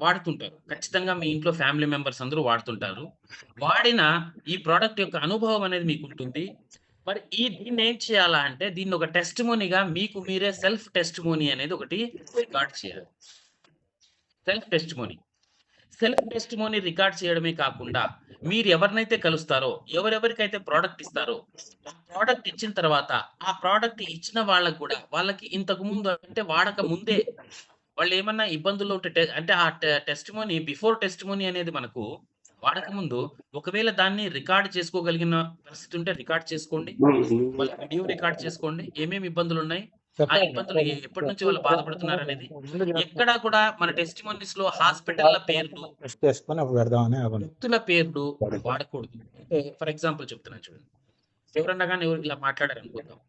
వాడుతుంటారు. ఖచ్చితంగా మీ ఇంట్లో ఫ్యామిలీ మెంబర్స్ అందరూ వాడుతుంటారు. వాడిన ఈ ప్రొడక్ట్ యొక్క అనుభవం అనేది మీకుంటుంది. మరి దీన్నేం చేయాలా అంటే దీన్ని ఒక టెస్టిమోనీగా మీకు మీరే సెల్ఫ్ టెస్టిమోనీ అనేది ఒకటి రికార్డ్ చేయాలి. Self testimony. Self testimony record చేయడమే కాకుండా మీరు ఎవరినైతే కలుస్తారో, ఎవరెవరికైతే ప్రొడక్ట్ ఇస్తారో, ఆ ప్రొడక్ట్ ఇచ్చిన తర్వాత, ఆ ప్రొడక్ట్ ఇచ్చిన వాళ్ళకి కూడా వాళ్ళకి ఇంతకు ముందు అంటే వాడక ముందే వాళ్ళేమన్నా ఇబ్బందుల్లో ఉంటే అంటే ఆ టెస్టిమోనీ బిఫోర్ టెస్టిమోనీ అనేది మనకు వాడకముందు ఒకవేళ దాన్ని రికార్డ్ చేసుకోగలిగిన పరిస్థితి ఉంటే రికార్డ్ చేసుకోండి. వాళ్ళ వీడియో రికార్డ్ చేసుకోండి. ఏమేమి ఇబ్బందులున్నాయి? ఆ ఇబ్బందులు ఎప్పటి నుంచి వాళ్ళు బాధపడుతున్నారనేది. ఎక్కడా కూడా మన టెస్టిమోనీస్‌లో హాస్పిటల్ల పేర్లు, టెస్ట్ చేసుకొని అప్పుడు పెడదామని అనుకున్నా. వ్యక్తుల పేర్లు వాడకూడదు. అంటే ఫర్ ఎగ్జాంపుల్ చెప్తున్నాను చూడండి. ఎవరన్నా గాని ఇలా మాట్లాడారనుకుందాం.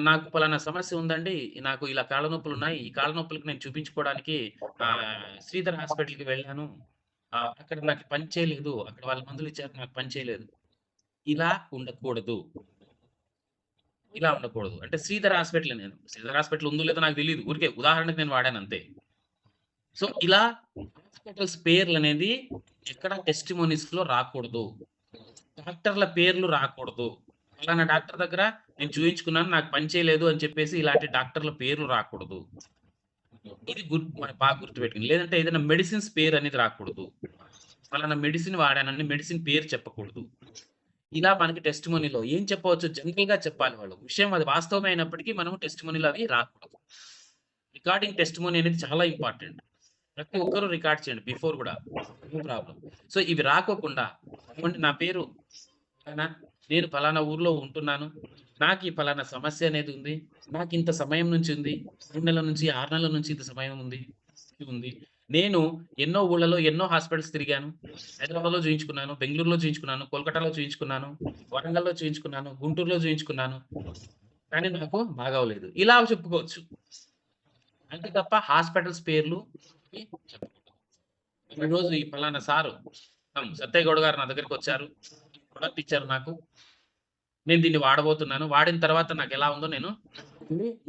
నాకు పలానా సమస్య ఉందండి. నాకు ఇలా కాళ్ళ నొప్పులున్నాయి. ఈ కాళ్ళ నొప్పులకి నేను చూపించుకోవడానికి శ్రీధర్ హాస్పిటల్‌కి వెళ్ళాను. అక్కడ నాకు పని చేయలేదు. అక్కడ వాళ్ళు మందులిచ్చారు. నాకు పని చేయలేదు. ఇలా ఉండకూడదు. ఇలా ఉండకూడదు. అంటే శ్రీధర్ హాస్పిటల్ ఉందో లేదో నాకు తెలీదు. ఊరికే ఉదాహరణకు నేను వాడానంతే. సో, ఇలా హాస్పిటల్స్ పేర్లనేది ఎక్కడ టెస్టిమోనీస్‌లో రాకూడదు. డాక్టర్ల పేర్లు రాకూడదు. పలానా డాక్టర్ దగ్గర నేను చూయించుకున్నాను. నాకు పని చేయలేదు అని చెప్పేసి ఇలాంటి డాక్టర్ల పేర్లు రాకూడదు. ఇది మనం బాగా గుర్తుపెట్టుకోండి. లేదంటే ఏదైనా మెడిసిన్స్ పేరు అనేది రాకూడదు. పలానా మెడిసిన్ వాడానని మెడిసిన్ పేరు చెప్పకూడదు. ఇలా మనకి టెస్టిమోనీలో ఏం చెప్పవచ్చు జనరల్‌గా చెప్పాలి వాళ్ళు. విషయం అది వాస్తవమే అయినప్పటికీ మనం టెస్టిమోనీలో అవి రాకూడదు. రికార్డింగ్ టెస్టిమోనీ అనేది చాలా ఇంపార్టెంట్. ప్రతి ఒక్కరు రికార్డ్ చేయండి బిఫోర్ గూడా. No problem. సో, ఇవి రాకోకుండా ఏవండీ నా పేరు ఫలానా, నేను పలానా ఊర్లో ఉంటున్నాను. నాకు ఈ పలానా సమస్య అనేది ఉంది. నాకింత సమయం నుంచి ఉంది. 3 నెలల నుంచి, 6 నెలల నుంచి ఇంత సమయం ఉంది. నేను ఎన్నో ఊళ్ళలో, ఎన్నో హాస్పిటల్స్ తిరిగాను. హైదరాబాద్‌లో చూయించుకున్నాను, బెంగుళూరులో చూయించుకున్నాను, కోల్కతాలో చూయించుకున్నాను, వరంగల్‌లో చూయించుకున్నాను, గుంటూరులో చూయించుకున్నాను. కానీ నాకు బాగవ్వలేదు. ఇలా చెప్పుకోవచ్చు. అంతే తప్ప హాస్పిటల్స్ పేర్లు చెప్పకూడదు. ఈరోజు ఈ పలానా సారు సత్తయ్య గౌడ్ గారు నా దగ్గరికొచ్చారు. ప్రొడక్ట్ ఇచ్చారు నాకు. నేను దీన్ని వాడబోతున్నాను. వాడిన తర్వాత నాకెలా ఉందో నేను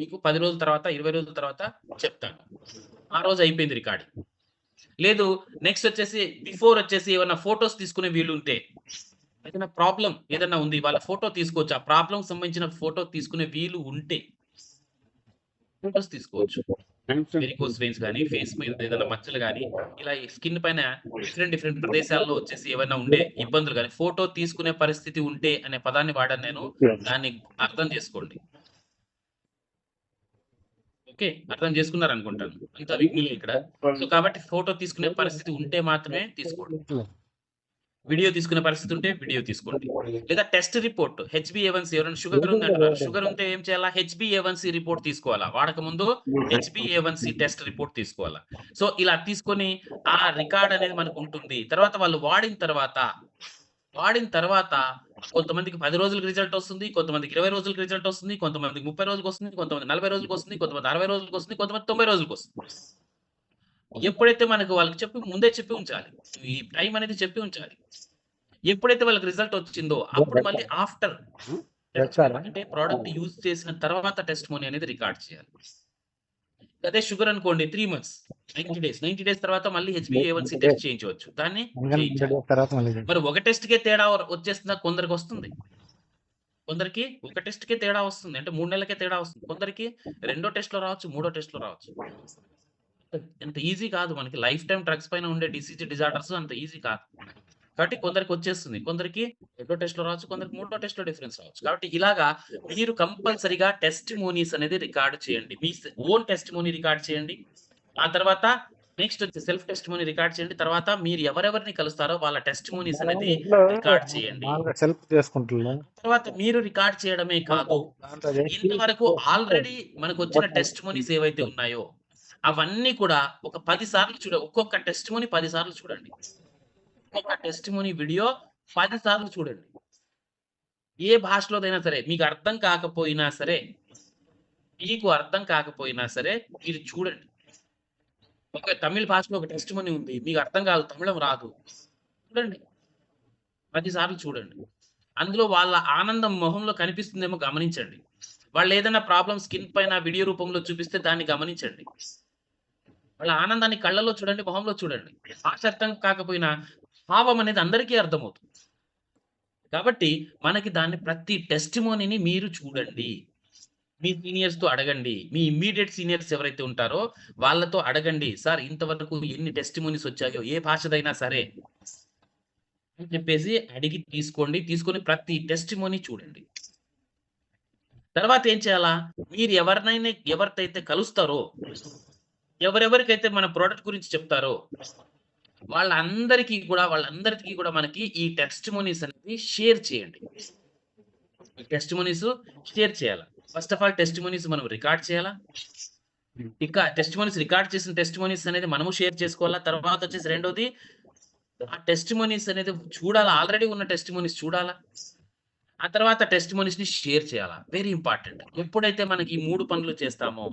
మీకు 10 రోజుల తర్వాత, 20 రోజుల తర్వాత చెప్తాను. ఆ రోజు అయిపోయింది రికార్డింగ్. లేదు నెక్స్ట్ వచ్చేసి బిఫోర్ వచ్చేసి ఏమన్నా ఫోటోస్ తీసుకునే వీలుంటే, ఏదైనా ప్రాబ్లమ్ ఏదన్నా ఉంది. వాళ్ళ ఫోటో తీసుకోవచ్చు. ఆ ప్రాబ్లమ్‌కి సంబంధించిన ఫోటో తీసుకునే వీలు ఉంటే ఫోటోస్ తీసుకోవచ్చు. వెరికోస్ వెయిన్స్ గాని, ఫేస్ మీద ఏదైనా మచ్చలు గాని, ఇలా ఈ స్కిన్ పైన డిఫరెంట్ ప్రదేశాల్లో వచ్చేసి ఏవైనా ఉండే ఇబ్బందులు గాని, ఫోటో తీసుకునే పరిస్థితి ఉంటే అనే పదాన్ని వాడాను నేను. దాన్ని అర్థం చేసుకోండి. ఓకే. అర్థం చేసుకున్నారనుకుంటాను. అంతా విఘ్నులే ఇక్కడ. సో, కాబట్టి ఫోటో తీసుకునే పరిస్థితి ఉంటే మాత్రమే తీసుకోండి. వీడియో తీసుకునే పరిస్థితి ఉంటే వీడియో తీసుకోండి. లేదా టెస్ట్ రిపోర్ట్ హెచ్‌బీఏవన్సీ ఎవరైనా షుగర్ ఉందంటున్నారు. షుగర్ ఉంటే ఏం చేయాలా? హెచ్‌బీఏవన్సీ రిపోర్ట్ తీసుకోవాలా. వాడకముందు హెచ్‌బీఏవన్సీ టెస్ట్ రిపోర్ట్ తీసుకోవాలా. సో, ఇలా తీసుకొని ఆ రికార్డ్ అనేది మనకుంటుంది. తర్వాత వాళ్ళు వాడిన తర్వాత కొంతమందికి 10 రోజులకి రిజల్ట్ వస్తుంది. కొంతమందికి 20 రోజులకి రిజల్ట్ వస్తుంది. కొంతమందికి 30 రోజులకొస్తుంది. కొంతమందికి 40 రోజులకొస్తుంది. కొంతమంది 60 రోజులకొస్తుంది. కొంతమంది 90 రోజులకొస్తుంది. ఎప్పుడైతే మనకు వాళ్ళకి ముందే చెప్పి ఉంచాలి. ఈ టైం అనేది చెప్పి ఉంచాలి. ఎప్పుడైతే వాళ్ళకి రిజల్ట్ వచ్చిందో అప్పుడు మళ్ళీ ఆఫ్టర్ అంటే ప్రోడక్ట్ యూజ్ చేసిన తర్వాత టెస్టిమోనీ అనేది రికార్డ్ చేయాలి. అదే షుగర్ అనుకోండి 3 మంత్స్ 90 డేస్ తర్వాత మళ్ళీ హెచ్‌బీఏవన్సీ టెస్ట్ చేయించవచ్చు. దాన్ని చేయించాలి. తర్వాత మళ్ళీ మరి ఒక టెస్ట్‌కే తేడా వచ్చేస్తుందా? కొందరికి వస్తుంది. కొందరికి ఒక టెస్ట్‌కే తేడా వస్తుంది. అంటే 3 నెలలకే తేడా వస్తుంది. కొందరికి రెండో టెస్ట్‌లో రావచ్చు, మూడో టెస్ట్‌లో రావచ్చు. అంత ఈజీ కాదు. మనకి లైఫ్ టైమ్ డ్రగ్స్ పైన ఉండే డిజార్డర్స్ అంత ఈజీ కాదు. కాబట్టి కొందరికి వచ్చేస్తుంది. కొందరికి రెండో టెస్ట్‌లో రావచ్చు, కొందరికి మూడో టెస్ట్‌లో డిఫరెన్స్ రావచ్చు. కాబట్టి ఇలాగా మీరు కంపల్సరీగా టెస్టిమోనీస్ అనేది రికార్డ్ చేయండి. మీ ఓన్ టెస్టిమోనీ రికార్డ్ చేయండి. ఆ తర్వాత నెక్స్ట్ వచ్చి సెల్ఫ్ టెస్టిమోనీ రికార్డ్ చేయండి. తర్వాత మీరు ఎవరెవరిని కలుస్తారో వాళ్ళ టెస్టిమోనీస్ అనేది రికార్డ్ చేయండి. సెల్ఫ్ చేసుకుంటున్నాం. తర్వాత మీరు రికార్డ్ చేయడమే కాదు, ఇంతవరకు ఆల్రెడీ మనకొచ్చిన టెస్టిమోనీస్ ఏవైతే ఉన్నాయో, అవన్నీ కూడా ఒక 10 సార్లు ఒక్కొక్క టెస్టిమోనీ 10 సార్లు చూడండి. ఒక్కొక్క టెస్టిమోనీ వీడియో 10 సార్లు చూడండి. ఏ భాషలోదైనా సరే, మీకు అర్థం కాకపోయినా సరే మీరు చూడండి. ఒక తమిళ్ భాషలో ఒక టెస్టిమోనీ ఉంది. మీకు అర్థం కాదు, తమిళం రాదు. చూడండి. 10 సార్లు చూడండి. అందులో వాళ్ళ ఆనందం మొహంలో కనిపిస్తుందేమో గమనించండి. వాళ్ళేదైనా ప్రాబ్లమ్ స్కిన్ పైన వీడియో రూపంలో చూపిస్తే దాన్ని గమనించండి. వాళ్ళ ఆనందాన్ని కళ్ళలో చూడండి, మొహంలో చూడండి. భాష అర్థం కాకపోయినా భావం అనేది అందరికీ అర్థమవుతుంది. కాబట్టి మనకి దాన్ని ప్రతి టెస్టిమోనీని మీరు చూడండి. మీ సీనియర్స్‌తో అడగండి. మీ ఇమ్మీడియేట్ సీనియర్స్ ఎవరైతే ఉంటారో వాళ్ళతో అడగండి. సార్ ఇంతవరకు ఎన్ని టెస్టిమోనీస్ వచ్చాయో ఏ భాషదైనా సరే అని చెప్పేసి అడిగి తీసుకోండి. తీసుకొని ప్రతి టెస్టిమోనీ చూడండి. తర్వాత ఏం చేయాలా? మీరు ఎవరితైతే కలుస్తారో, ఎవరెవరికైతే మన ప్రొడక్ట్ గురించి చెప్తారో వాళ్ళందరికీ కూడా మనకి ఈ టెస్టిమోనీస్ అనేది షేర్ చేయండి. ఈ టెస్టిమోనీస్ షేర్ చేయాలా. ఫస్ట్ ఆఫ్ ఆల్ టెస్టిమోనీస్ మనం రికార్డ్ చేయాలా. ఇంకా టెస్టిమోనీస్ రికార్డ్ చేసిన టెస్టిమోనీస్ అనేది మనము షేర్ చేసుకోవాలా. తర్వాత వచ్చేసి రెండోది ఆ టెస్టిమోనీస్ అనేది చూడాలా. ఆల్రెడీ ఉన్న టెస్టిమోనీస్ చూడాలా. ఆ తర్వాత టెస్టిమోనీస్‌ని షేర్ చేయాలా. Very important. ఎప్పుడైతే మనకి ఈ 3 పనులు చేస్తామో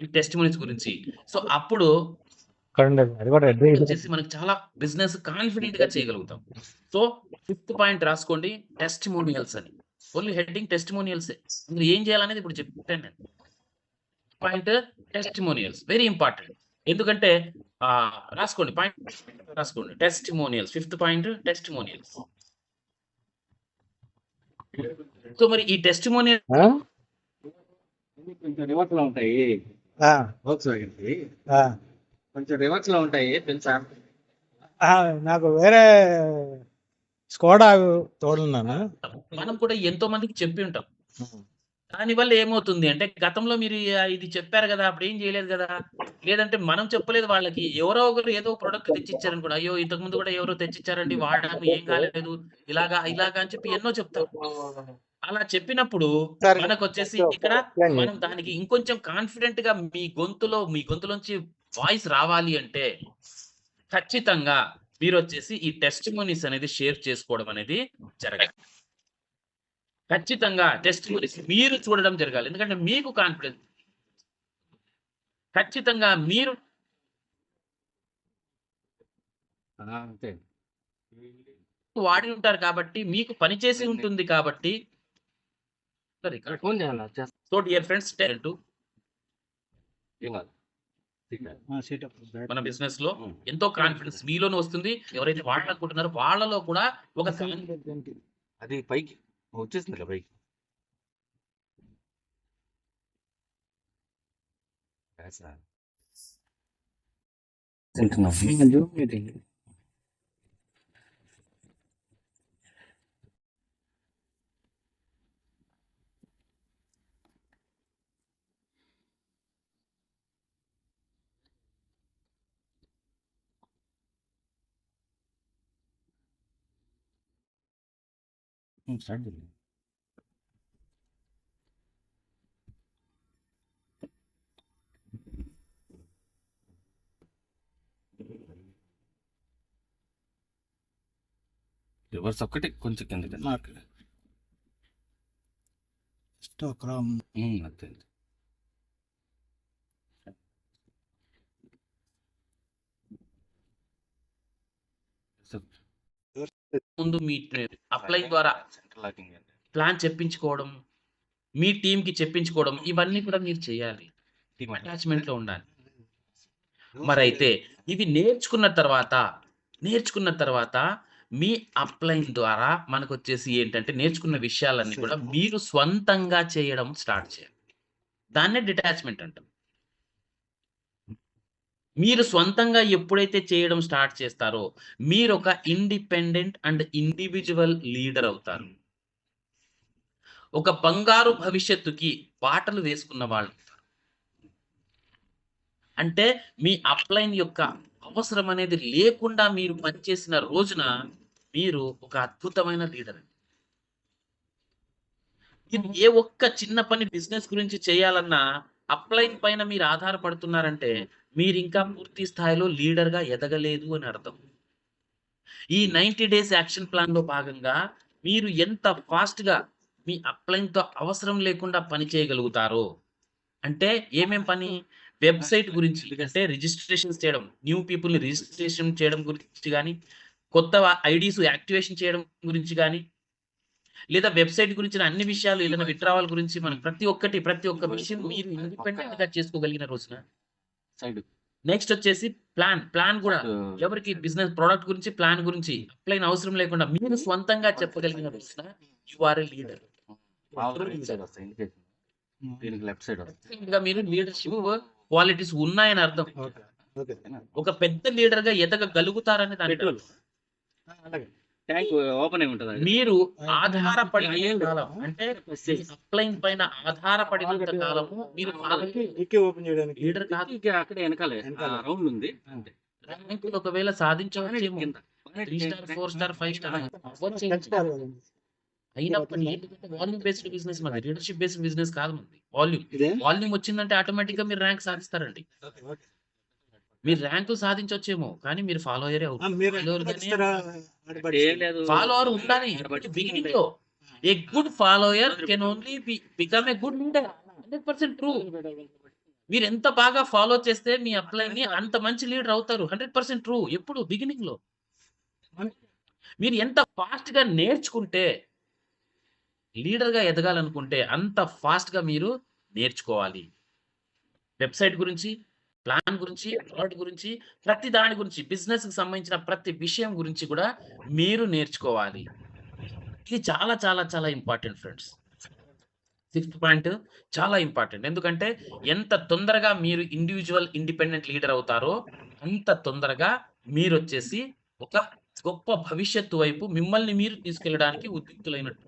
ఈ టెస్టిమోనీస్ గురించి, సో అప్పుడు అది కూడా రెడ్ వచ్చేసి మనకు చాలా బిజినెస్ కాన్ఫిడెంట్‌గా చేయగలుగుతాం. సో, ఫిఫ్త్ పాయింట్ రాసుకోండి టెస్టిమోనియల్స్ అని. ఓన్లీ హెడ్డింగ్ టెస్టిమోనియల్సే. అందులో ఏం చేయాలనేది ఇప్పుడు చెప్పాను నేను. Point testimonials very important. ఎందుకంటే రాసుకోండి పాయింట్ రాసుకోండి. Testimonials fifth point testimonials. So, మరి ఈ టెస్టిమోనియల్ కొంచెం రివర్స్ లో ఉంటాయి. Volkswagenకి కొంచెం రివర్స్ లో ఉంటాయి తెలుసా? నాకు వేరే స్కోడా తోడున్నాను. మనం కూడా ఎంతో మందికి చెప్పి ఉంటాం. దానివల్ల ఏమవుతుంది అంటే గతంలో మీరు ఇది చెప్పారు గదా! అప్పుడేం చేయలేదు గదా! లేదంటే మనం చెప్పలేదు వాళ్ళకి. ఎవరో ఒకరు ఏదో ప్రొడక్ట్ తెచ్చిచ్చారనుకోండి. అయ్యో! ఇంతకుముందు గూడా ఎవరో తెచ్చిచ్చారండి వాడాము ఏం కాలేదు. ఇలాగా అని చెప్పి ఎన్నో చెప్తాం. అలా చెప్పినప్పుడు మనకొచ్చేసి ఇక్కడ మనం దానికి ఇంకొంచెం కాన్ఫిడెంట్‌గా మీ గొంతులోంచి వాయిస్ రావాలి అంటే ఖచ్చితంగా మీరొచ్చేసి ఈ టెస్టిమోనీస్ అనేది షేర్ చేసుకోవడం అనేది జరగాలి. ఖచ్చితంగా టెస్టిమోనీస్ మీరు చూడడం జరగాలి. ఎందుకంటే మీకు కాన్ఫిడెన్స్ ఖచ్చితంగా మీరు అంతే. వాడి ఉంటారు కాబట్టి, మీకు పని చేసి ఉంటుంది కాబట్టి రికార్డ్. ఫోన్ చేయాలా? సో డియర్ ఫ్రెండ్స్ ఏం కాదు. మన బిజినెస్‌లో ఎంతో కాన్ఫిడెన్స్ మీలోనే వస్తుంది. ఎవరైతే వాడాలనుకుంటున్నారో వాళ్ళలో కూడా ఒక అది పైకి వచ్చేసింది పైకి. స్టార్ట్ చేయండి. రివర్స్ ఒక్కటి కొంచెం కిందకి అంతే. ముందు మీ అప్లైన్ ద్వారా సెంటర్ లాకింగ్ అంటే ప్లాన్ చెప్పించుకోవడం, మీ టీమ్‌కి చెప్పించుకోవడం ఇవన్నీ కూడా మీరు చేయాలి. టీమ్ అటాచ్‌మెంట్‌లో ఉండాలి. మరైతే ఇవి నేర్చుకున్న తర్వాత మీ అప్లైన్ ద్వారా మనకొచ్చేసి ఏంటంటే నేర్చుకున్న విషయాలన్నీ కూడా మీరు స్వంతంగా చేయడం స్టార్ట్ చేయాలి. దాన్నే డిటాచ్‌మెంట్ అంటాం. మీరు స్వంతంగా ఎప్పుడైతే చేయడం స్టార్ట్ చేస్తారో మీరొక ఇండిపెండెంట్ అండ్ ఇండివిడ్యువల్ లీడర్ అవుతారు. ఒక బంగారు భవిష్యత్తుకి బాటలు వేసుకున్న వాళ్ళు. అంటే మీ అప్లైన్ యొక్క అవసరం అనేది లేకుండా మీరు పనిచేసిన రోజున మీరు ఒక అద్భుతమైన లీడర్. మీరు ఏ ఒక్క చిన్న పని బిజినెస్ గురించి చేయాలన్నా అప్లైన్ పైన మీరు ఆధారపడుతున్నారంటే మీరింకా పూర్తి స్థాయిలో లీడర్‌గా ఎదగలేదు అని అర్థం. ఈ 90 డేస్ యాక్షన్ ప్లాన్‌లో భాగంగా మీరు ఎంత ఫాస్ట్‌గా మీ అప్లైన్‌తో అవసరం లేకుండా పని చేయగలుగుతారో, అంటే ఏమేం పని? వెబ్‌సైట్ గురించి అంటే రిజిస్ట్రేషన్స్ చేయడం, న్యూ పీపుల్‌ని రిజిస్ట్రేషన్ చేయడం గురించి గాని, కొత్త ఐడీస్ యాక్టివేషన్ చేయడం గురించి గాని, లేదా వెబ్‌సైట్ గురించిన అన్ని విషయాలు ఏదైనా విత్‌డ్రావల్ గురించి మనం ప్రతి ఒక్క విషయం మీరు ఇండిపెండెంట్‌గా చేసుకోగలిగిన రోజున సైడ్ నెక్స్ట్ వచ్చేసి ప్లాన్ కూడా ఎవరికి బిజినెస్ ప్రొడక్ట్ గురించి ప్లాన్ గురించి అప్లైన్ అవసరం లేకుండా మీరు స్వంతంగా చెప్పగలిగిన రోజున you are a leader. Side వస్తాయి ఇండికేషన్. దీనికి లెఫ్ట్ సైడ్ వస్తాయి. ఇంకా మీరు లీడర్‌షిప్ క్వాలిటీస్ ఉన్నాయని అర్థం. ఓకే. ఓకే. ఒక పెద్ద లీడర్‌గా ఎదగగలుగుతారని దాని పెట్రోల్ అలాగే. ట్యాంక్ ఓపెన్ అయి ఉంటుంది. మీరు ఆధారపడిన కాలం అంటే మీ అప్లైన్ పైన ఆధారపడినంత కాలము మీరు డిక్కీ ఓపెన్ చేయడానికి లీడర్ కాదు. అక్కడ వెనకాలే రౌండ్ ఉంది అంతే. ర్యాంకులు ఒకవేళ సాధించవచ్చేమో కింద 3 స్టార్ 4 స్టార్ 5 స్టార్ అవ్వచ్చేమో. తెచ్చుకోవాలి కదండి. అయినప్పటికీ ఎందుకంటే వాల్యూమ్ బేస్డ్ బిజినెస్ మాది, లీడర్‌షిప్ బేస్డ్ బిజినెస్ కాదు మనది. వాల్యూమ్ వచ్చిందంటే ఆటోమేటిక్‌గా మీరు ర్యాంక్ సాధిస్తారండి. ఓకే. ఓకే. మీరు ర్యాంకులు సాధించొచ్చేమో కానీ మీరు ఫాలోయరే అవుతారు. మీరు Follower గానే ఇస్తారా? ఏం లేదు. ఫాలోవర్ ఉండాలి. బిగినింగ్ లో a good follower can only become a good leader. 100% true. మీరు ఎంత బాగా ఫాలో చేస్తే మీ అప్లైన్ ని అంత మంచి లీడర్ అవుతారు. 100% ట్రూ. ఎప్పుడు బిగినింగ్ లో మీరు ఎంత ఫాస్ట్ గా నేర్చుకుంటే లీడర్ గా ఎదగాలనుకుంటే అంత ఫాస్ట్ గా మీరు నేర్చుకోవాలి. వెబ్సైట్ గురించి, ప్లాన్ గురించి, ప్రోడక్ట్ గురించి, ప్రతి దాని గురించి, బిజినెస్ కి సంబంధించిన ప్రతి విషయం గురించి కూడా మీరు నేర్చుకోవాలి. ఇది చాలా చాలా చాలా ఇంపార్టెంట్ ఫ్రెండ్స్. 6th పాయింట్ చాలా ఇంపార్టెంట్. ఎందుకంటే ఎంత తొందరగా మీరు ఇండివిడ్యువల్ ఇండిపెండెంట్ లీడర్ అవుతారో అంత తొందరగా మీరొచ్చేసి ఒక గొప్ప భవిష్యత్తు వైపు మిమ్మల్ని మీరు తీసుకెళ్ళడానికి ఉద్యుక్తులైనట్టు.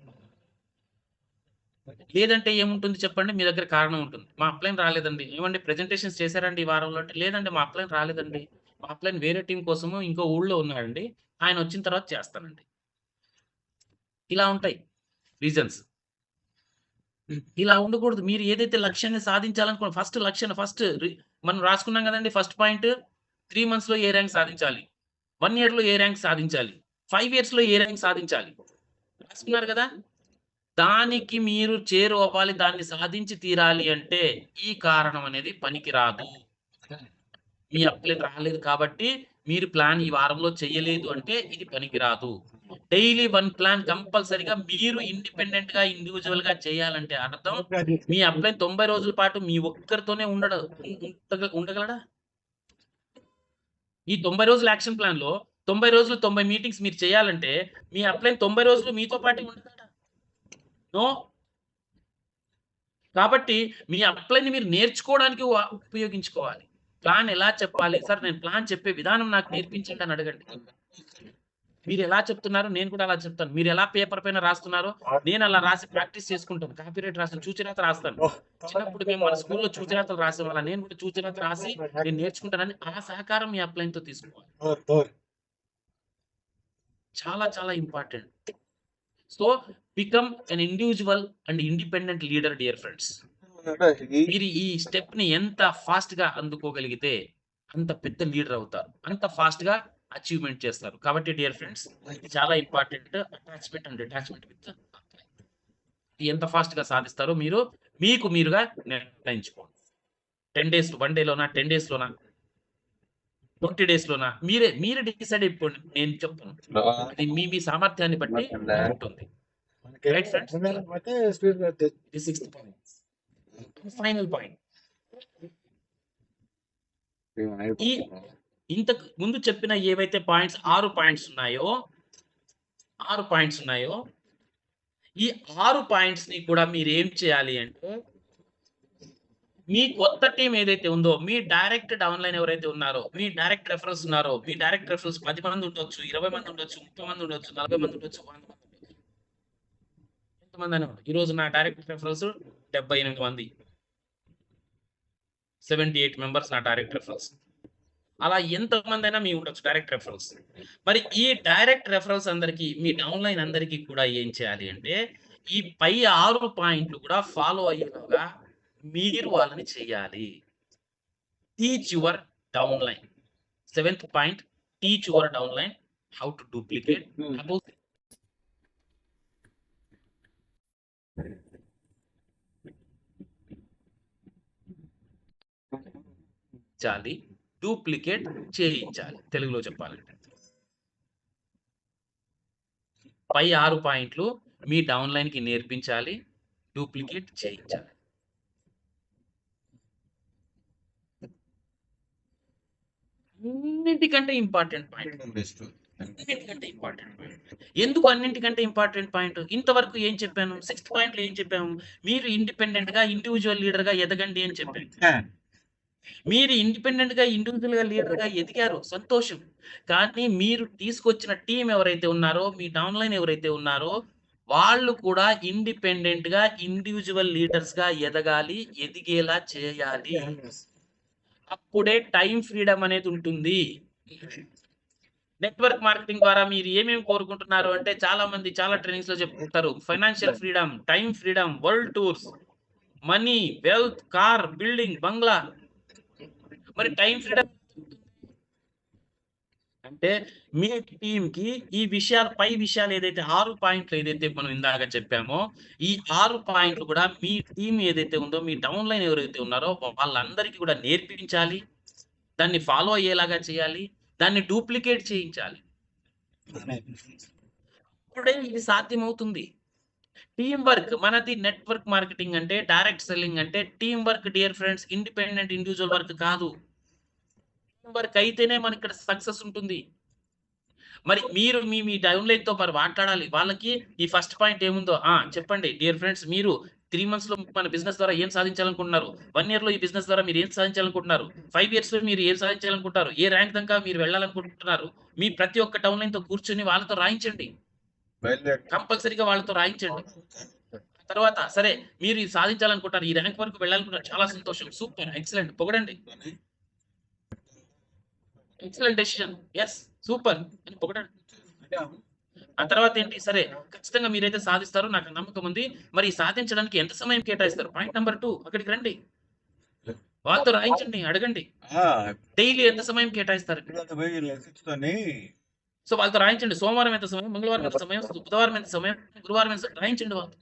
లేదంటే ఏముంటుంది చెప్పండి? మీ దగ్గర కారణం ఉంటుంది. మా అప్లైన్ రాలేదండి. ఏమండి ప్రెజెంటేషన్స్ చేశారండి ఈ వారంలో అంటే, లేదండి మా అప్లైన్ రాలేదండి. మా అప్లైన్ వేరే టీమ్ కోసము ఇంకో ఊళ్ళో ఉన్నాడండి. ఆయన వచ్చిన తర్వాత చేస్తానండి. ఇలా ఉంటాయి రీజన్స్. ఇలా ఉండకూడదు. మీరు ఏదైతే లక్ష్యాన్ని సాధించాలనుకున్న ఫస్ట్ మనం రాసుకున్నాం కదండీ ఫస్ట్ పాయింట్. 3 మంత్స్‌లో ఏ ర్యాంక్ సాధించాలి? 1 ఇయర్‌లో ఏ ర్యాంక్ సాధించాలి? 5 ఇయర్స్‌లో ఏ ర్యాంక్ సాధించాలి? రాసుకున్నారు కదా! దానికి మీరు చేరువవ్వాలి. దాన్ని సాధించి తీరాలి అంటే ఈ కారణం అనేది పనికిరాదు. మీ అప్లైన్ రాలేదు కాబట్టి మీరు ప్లాన్ ఈ వారంలో చేయలేదు అంటే ఇది పనికిరాదు. డైలీ 1 ప్లాన్ కంపల్సరీగా మీరు ఇండిపెండెంట్‌గా, ఇండివిడ్యువల్‌గా చేయాలంటే అర్థం మీ అప్లైన్ 90 రోజుల పాటు మీ ఒక్కరితోనే ఉండగలడా? ఈ 90 రోజుల యాక్షన్ ప్లాన్‌లో 90 రోజులు 90 మీటింగ్స్ మీరు చేయాలంటే మీ అప్లైన్ 90 రోజులు మీతో పాటే ఉండగలడా? నో. కాబట్టి మీ అప్లైన్‌ని మీరు నేర్చుకోవడానికి ఉపయోగించుకోవాలి. ప్లాన్ ఎలా చెప్పాలి? సార్ నేను ప్లాన్ చెప్పే విధానం నాకు నేర్పించండి అని అడగండి. మీరు ఎలా చెప్తున్నారో నేను కూడా అలా చెప్తాను. మీరు ఎలా పేపర్ పైన రాస్తున్నారో నేను అలా రాసి ప్రాక్టీస్ చేసుకుంటాను. కాపీరైట్ రాస్తాను. చూచిరాత రాస్తాను. చిన్నప్పుడు మేము మన స్కూల్‌లో చూచిరాతలు రాసేవాళ్ళం. నేను కూడా చూచిరాత రాసి నేను నేర్చుకుంటానని ఆ సహకారం మీ అప్లైన్‌తో తీసుకోవాలి. చాలా చాలా important. So become an individual and independent leader dear friends. మీరు ఈ స్టెప్‌ని ఎంత ఫాస్ట్‌గా అందుకోగలిగితే అంత పెద్ద లీడర్ అవుతారు. అంత ఫాస్ట్‌గా అచీవ్‌మెంట్ చేస్తారు. కాబట్టి డియర్ ఫ్రెండ్స్ ఇది చాలా important. Attachment and detachment with ఎంత ఫాస్ట్‌గా సాధిస్తారో మీకు మీరుగా నిర్ణయించుకోండి. 10 డేస్ 1 డేలోనా 10 డేస్‌లోనా 20 డేస్‌లోనా? మీరు డిసైడ్ అయిపోండి. నేను చెప్పను. అది మీ సామర్థ్యాన్ని బట్టి ఉంటుంది. Right friends? ఇది సిక్స్త్ పాయింట్. Final point. ఈ ఇంతకు ముందు చెప్పిన ఏవైతే పాయింట్స్ 6 పాయింట్స్ ఉన్నాయో, ఈ 6 పాయింట్స్‌ని కూడా మీరేం చేయాలి అంటే, మీ కొత్త టీమ్ ఏదైతే ఉందో, మీ డైరెక్ట్ డౌన్‌లైన్ ఎవరైతే ఉన్నారో, మీ డైరెక్ట్ రెఫరల్స్ ఉన్నారో, మీ డైరెక్ట్ రెఫరల్స్ 10 మంది ఉండొచ్చు, 20 మంది ఉండొచ్చు, 30 మంది ఉండొచ్చు, 40 మంది ఉండొచ్చు, 100 మంది ఉండొచ్చు. ఎంతమందైనా ఉండొచ్చు. ఈరోజు నా డైరెక్ట్ రెఫరల్స్ 78 మంది. 78 మెంబర్స్ నా డైరెక్ట్ రెఫరల్స్. అలా ఎంతమందైనా మీ ఉండొచ్చు డైరెక్ట్ రెఫరల్స్. మరి ఈ డైరెక్ట్ రెఫరల్స్ అందరికీ, మీ డౌన్‌లైన్ అందరికీ కూడా ఏం చేయాలి అంటే, ఈ పై 6 పాయింట్లు కూడా ఫాలో అయ్యేలాగా మీరు వాళ్ళని చేయాలి. Teach your downline. 7th point, teach your downline how to duplicate duplicate చేయించాలి. తెలుగులో చెప్పాలంటే. పై 6 పాయింట్లు మీ డౌన్‌లైన్‌కి నేర్పించాలి. డూప్లికేట్ చేయించాలి. అన్నిటికంటే ఇంపార్టెంట్ పాయింట్. ఎందుకు అన్నింటికంటే ఇంపార్టెంట్ పాయింట్? ఇంతవరకు ఏం చెప్పాను? 6th పాయింట్‌లో ఏం చెప్పాము? మీరు ఇండిపెండెంట్‌గా, ఇండివిడ్యువల్ లీడర్‌గా ఎదగండి అని చెప్పాను. మీరు ఇండిపెండెంట్‌గా, ఇండివిడ్యువల్‌గా లీడర్‌గా ఎదిగారు. సంతోషం. కానీ మీరు తీసుకొచ్చిన టీమ్ ఎవరైతే ఉన్నారో, మీ డౌన్‌లైన్ ఎవరైతే ఉన్నారో, వాళ్ళు కూడా ఇండిపెండెంట్‌గా, ఇండివిడ్యువల్ లీడర్స్‌గా ఎదగాలి, ఎదిగేలా చేయాలి. అప్పుడే టైమ్ ఫ్రీడమ్ అనేది ఉంటుంది. నెట్వర్క్ మార్కెటింగ్ ద్వారా మీరు ఏమేమి కోరుకుంటున్నారు అంటే, చాలా మంది చాలా ట్రైనింగ్స్‌లో చెప్తారు. Financial freedom, time freedom, world tours, money, wealth, car, building, బంగ్లా. మరి టైమ్ ఫ్రీడమ్ అంటే, మీ టీమ్‌కి ఈ పై విషయాలు ఏదైతే 6 పాయింట్లు ఏదైతే మనం ఇందాక చెప్పామో, ఈ 6 పాయింట్లు కూడా మీ టీమ్ ఏదైతే ఉందో, మీ డౌన్‌లైన్ ఎవరైతే ఉన్నారో వాళ్ళందరికీ కూడా నేర్పించాలి. దాన్ని ఫాలో అయ్యేలాగా చేయాలి. దాన్ని డూప్లికేట్ చేయించాలి. అప్పుడే ఇది సాధ్యమవుతుంది. టీమ్ వర్క్ మనది. నెట్వర్క్ మార్కెటింగ్ అంటే, డైరెక్ట్ సెల్లింగ్ అంటే team work dear friends. Independent individual work కాదు. టీమ్ వర్క్ అయితేనే మనకిక్కడ సక్సెస్ ఉంటుంది. మరి మీరు మీ డౌన్‌లైన్‌తో మరి మాట్లాడాలి. వాళ్ళకి ఈ ఫస్ట్ పాయింట్ ఏముందో చెప్పండి డియర్ ఫ్రెండ్స్. మీరు 3 మంత్స్‌లో మన బిజినెస్ ద్వారా ఏం సాధించాలనుకుంటున్నారు? 1 ఇయర్‌లో ఈ బిజినెస్ ద్వారా మీరు ఏం సాధించాలనుకుంటున్నారు? 5 ఇయర్స్‌లో మీరు ఏం సాధించాలనుకుంటున్నారు? ఏ ర్యాంక్ దాకా మీరు వెళ్ళాలనుకుంటున్నారు? మీ ప్రతి ఒక్క డౌన్‌లైన్‌తో కూర్చొని వాళ్ళతో రాయించండి. కంపల్సరీగా వాళ్ళతో రాయించండి. తర్వాత సరే మీరు ఇది సాధించాలనుకుంటారు. ఈ ర్యాంక్ వరకు వెళ్ళాలనుకుంటారు. చాలా సంతోషం. సూపర్. ఎక్సలెంట్. పొగడండి. Excellent decision. యెస్. సూపర్ అని పొగడండి. ఆ తర్వాత ఏంటి? సరే ఖచ్చితంగా మీరైతే సాధిస్తారు. నాకు నమ్మకం ఉంది. మరి సాధించడానికి ఎంత సమయం కేటాయిస్తారు? పాయింట్ నంబర్ 2 అక్కడికి రండి. వాళ్ళతో రాయించండి. అడగండి. డైలీ ఎంత సమయం కేటాయిస్తారు? సో వాళ్ళతో రాయించండి. సోమవారం ఎంత సమయం? మంగళవారం ఎంత సమయం? బుధవారం ఎంత సమయం? గురువారం ఎంత రాయించండి వాళ్ళతో.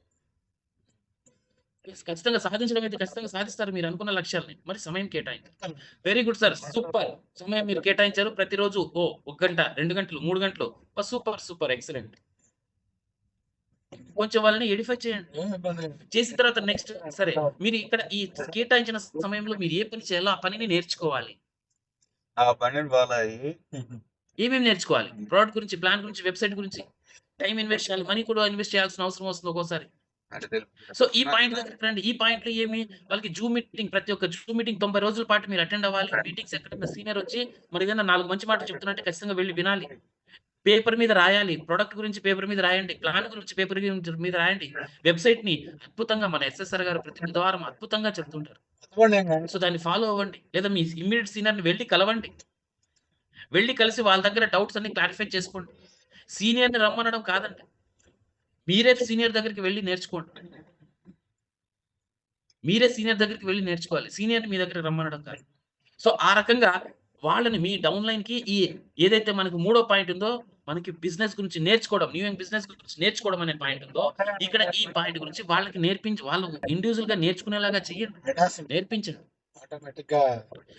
ఖచ్చితంగా సాధించడం అయితే ఖచ్చితంగా సాధిస్తారు మీరు అనుకున్న లక్ష్యాలని. మరి సమయం కేటాయించాలి. Very good sir. సూపర్. సమయం మీరు కేటాయించారు. ప్రతిరోజు 1 గంట, 2 గంటలు, 3 గంటలు. సూపర్. ఎక్సలెంట్. కొంచెం వాళ్ళని ఎడిఫై చేయండి. చేసిన తర్వాత నెక్స్ట్ సరే మీరు ఇక్కడ ఈ కేటాయించిన సమయంలో మీరు ఏ పని చేయాలో ఆ పనిని నేర్చుకోవాలి. ఏమేమి నేర్చుకోవాలి? ప్రొడక్ట్ గురించి, ప్లాన్ గురించి, వెబ్‌సైట్ గురించి. టైమ్ ఇన్వెస్ట్ చేయాలి. మనీ కూడా ఇన్వెస్ట్ చేయాల్సిన అవసరం వస్తుంది ఒక్కోసారి. సో ఈ పాయింట్ దగ్గరికి రండి. ఈ పాయింట్‌లో ఏమి వాళ్ళకి జూమ్ మీటింగ్, ప్రతి ఒక్క జూమ్ మీటింగ్ 90 రోజుల పాటు మీరు అటెండ్ అవ్వాలి. మీటింగ్స్ ఎక్కడైనా సీనియర్ వచ్చి మరి ఏదైనా 4 మంచి మాటలు చెప్తున్నట్టే ఖచ్చితంగా వెళ్లి వినాలి. పేపర్ మీద రాయాలి. ప్రొడక్ట్ గురించి పేపర్ మీద రాయండి. ప్లాన్ గురించి పేపర్ మీద రాయండి. వెబ్‌సైట్‌ని అద్భుతంగా మన ఎస్ఎస్ఆర్ గారు ప్రతి బుధవారం అద్భుతంగా చెప్తుంటారు. సో దాన్ని ఫాలో అవ్వండి. లేదా మీ ఇమ్మీడియేట్ సీనియర్‌ని వెళ్లి కలవండి. వెళ్లి కలిసి వాళ్ళ దగ్గర డౌట్స్ అన్ని క్లారిఫై చేసుకోండి. సీనియర్‌ని రమ్మనడం కాదండి. మీరే సీనియర్ దగ్గరికి వెళ్లి నేర్చుకోండి. మీరే సీనియర్ దగ్గరికి వెళ్లి నేర్చుకోవాలి. సీనియర్‌ని మీ దగ్గరికి రమ్మనడం కాదు. సో ఆ రకంగా వాళ్ళని మీ డౌన్‌లైన్‌కి ఏదైతే మనకు మూడో పాయింట్ ఉందో, మనకి బిజినెస్ గురించి నేర్చుకోవడం, న్యూ బిజినెస్ గురించి నేర్చుకోవడం అనే పాయింట్ ఉందో, ఇక్కడ ఈ పాయింట్ గురించి వాళ్ళకి నేర్పించి వాళ్ళు ఇండివిడ్యువల్‌గా నేర్చుకునేలాగా చేయండి. నేర్పించండి. ఆటోమేటిక్ గా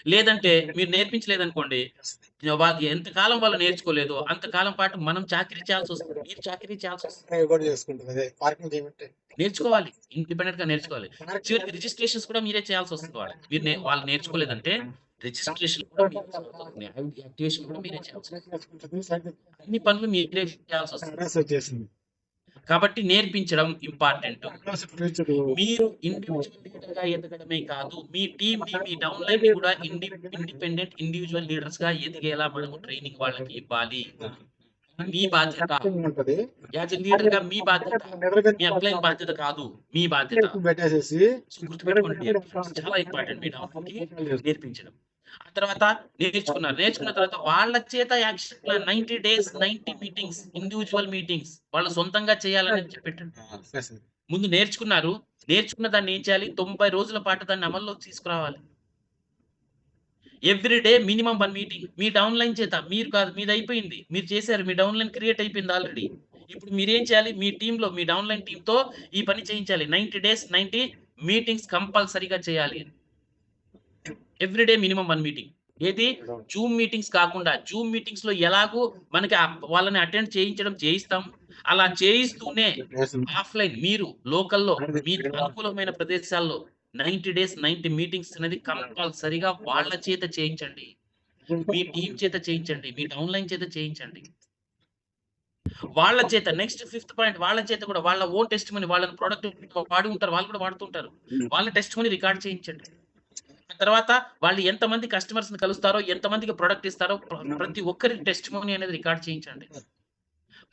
లేదంటే మీరు నేర్పించలేదనుకోండి, వాళ్ళు ఎంతకాలం వాళ్ళు నేర్చుకోలేదో అంతకాలం పాటు మనం చాకిరీ చేయాల్సొస్తుంది. మీరు చాకిరీ చేయాల్సొస్తుంది. కూడా చేసుకుంటుంది. అదే పార్కింగ్ చేయమంటే నేర్చుకోవాలి. ఇండిపెండెంట్‌గా నేర్చుకోవాలి. చివరికి రిజిస్ట్రేషన్స్ కూడా మీరే చేయాల్సొస్తుంది వాళ్ళకి. వాళ్ళు నేర్చుకోలేదంటే రిజిస్ట్రేషన్ కూడా మీరే చేయాల్సొస్తుంది. యాక్టివేషన్ కూడా మీరే చేయాల్సొస్తుంది. అన్ని పనులు మీరే చేయాల్సొస్తుంది. అడ్రస్ వచ్చేసింది. కాబట్టి నేర్పించడం ఇంపార్టెంట్. అడ్రస్ ఫ్యూచర్ మీరు ఇండివిడ్యువల్ లీడర్‌గా ఎదగడమే కాదు, మీ టీమ్‌ని, మీ డౌన్‌లైన్‌ని కూడా ఇండిపెండెంట్ ఇండివిడ్యువల్ లీడర్స్‌గా ఎదిగేలా మనము ట్రైనింగ్ వాళ్ళకి ఇవ్వాలి. మీ బాధ్యత. ఉంటది. యాస్ ఎ లీడర్‌గా మీ బాధ్యత. మీ అప్లైన్ బాధ్యత కాదు. మీ బాధ్యత. పెట్టేసేసి సో గుర్తుపెట్టుకోండి. చాలా ఇంపార్టెంట్ మీ డౌన్‌లైన్‌కి నేర్పించడం. ఆ తర్వాత నేర్చుకున్నారు. నేర్చుకున్న తర్వాత వాళ్ళ చేత action plan 90 days, 90 meetings, individual meetings వాళ్ళు సొంతంగా చేయాలని పెట్టండి. ముందు నేర్చుకున్నారు. నేర్చుకున్న దాన్ని ఏం చేయాలి? 90 రోజుల పాటు దాన్ని అమల్లోకి తీసుకురావాలి. Every day minimum 1 meeting. మీ డౌన్‌లైన్ చేత. మీరు కాదు. మీదయిపోయింది. మీరు చేశారు. మీ డౌన్‌లైన్ క్రియేట్ అయిపోయింది ఆల్రెడీ. ఇప్పుడు మీరేం చేయాలి? మీ టీమ్‌లో, మీ డౌన్‌లైన్ టీమ్‌తో ఈ పని చేయించాలి. 90 డేస్, 90 మీటింగ్స్ కంపల్సరీగా చేయాలి. Every day minimum 1 meeting. ఏది? జూమ్ మీటింగ్స్ కాకుండా, జూమ్ మీటింగ్స్‌లో ఎలాగో మనకి వాళ్ళని అటెండ్ చేయిస్తాం. అలా చేయిస్తూనే ఆఫ్‌లైన్ మీరు లోకల్‌లో మీకు అనుకూలమైన ప్రదేశాల్లో 90 డేస్, 90 మీటింగ్స్ అనేది కంపల్సరీగా వాళ్ళ చేత చేయించండి. మీ టీమ్ చేత చేయించండి. మీ డౌన్‌లైన్ చేత చేయించండి. వాళ్ళ చేత నెక్స్ట్ ఫిఫ్త్ పాయింట్ వాళ్ళ చేత కూడా వాళ్ళ ఓన్ టెస్టిమనీ వాళ్ళని ప్రొడక్ట్ వాడి ఉంటారు. వాళ్ళు కూడా వాడుతుంటారు. వాళ్ళ టెస్టిమనీ రికార్డ్ చేయించండి. ఆ తర్వాత వాళ్ళు ఎంతమంది కస్టమర్స్‌ని కలుస్తారో, ఎంతమందికి ప్రొడక్ట్ ఇస్తారో ప్రతి ఒక్కరి టెస్టిమనీ అనేది రికార్డ్ చేయించండి.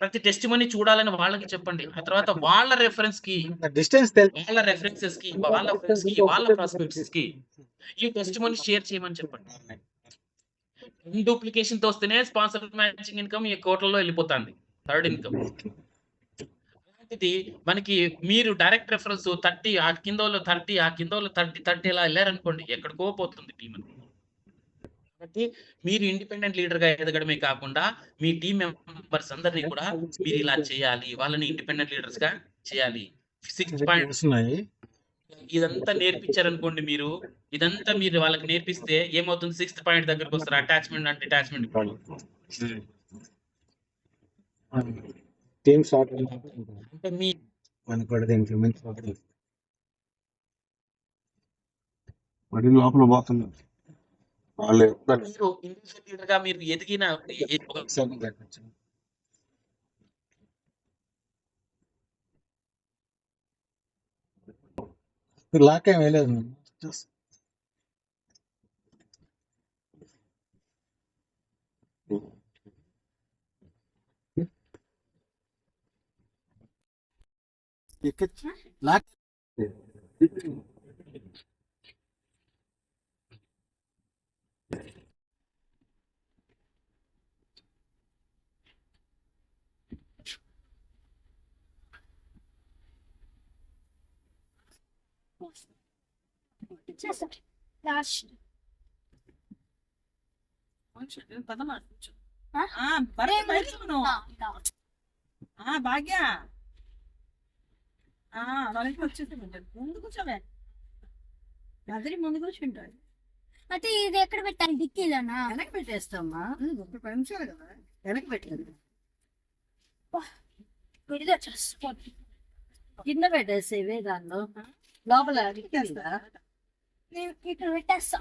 ప్రతి టెస్టిమనీ చూడాలని వాళ్ళకి చెప్పండి. ఆ తర్వాత వాళ్ళ రెఫరెన్స్‌కి, డిస్టెన్స్ వాళ్ళ రెఫరెన్సెస్‌కి, వాళ్ళ ఫ్రెండ్స్‌కి, వాళ్ళ ప్రాస్పెక్ట్స్‌కి ఈ టెస్టిమనీ షేర్ చేయమని చెప్పండి. డూప్లికేషన్‌తో వస్తేనే స్పాన్సర్ మ్యాచింగ్ ఇన్‌కమ్ ఈ కోట్లలో వెళ్ళిపోతుంది. Third income. అలాంటిది మనకి మీరు డైరెక్ట్ రిఫరల్స్ 30 ఆ కిందోళ్ళు 30 ఆ కిందోళ్ళు 30 ఇలా ఎళ్లారనుకోండి ఎక్కడికో పోతుంది టీమ్ అనేది. కాబట్టి మీరు ఇండిపెండెంట్ లీడర్‌గా ఎదగడమే కాకుండా మీ టీమ్ మెంబర్స్ అందరిని కూడా మీరు ఇలా చేయాలి. వాళ్ళని ఇండిపెండెంట్ లీడర్స్‌గా చేయాలి. సిక్స్త్ పాయింట్ వస్తున్నాయి. ఇదంతా నేర్పించారనుకోండి మీరు. ఇదంతా మీరు వాళ్ళకి నేర్పిస్తే ఏమవుతుంది? సిక్స్త్ పాయింట్ దగ్గరకొస్తారు. Attachment and detachment. Team short అంటే మీ మనకు కూడా దీనికి మంచి పడుతుంది. మరి లోపల పోతుంది వాళ్ళు మీరు ఇండివిడ్యువల్ లీడర్‌గా మీరు ఎదిగిన ఒక సెవెన్ పెట్టచ్చు. లాక్ ఏం వేయలేదు మనం. లాక్ లాస్ట్ భాగ్య వాళ్ళకి వచ్చేసి ముందు కూర్చోవే గదిరి ముందు కూర్చుంటాడు. అయితే ఇది ఎక్కడ పెట్టాలి? డిక్కీలోనా? వెనక్కి పెట్టేస్తామా? 30 నిమిషాలు కదా, వెనక్కి పెట్టలేదు. విడిగా చేసుకోండి. కింద పెట్టేసేవే దానిలో లోపల డిక్కేస్తా. నేను ఇక్కడ పెట్టేస్తా.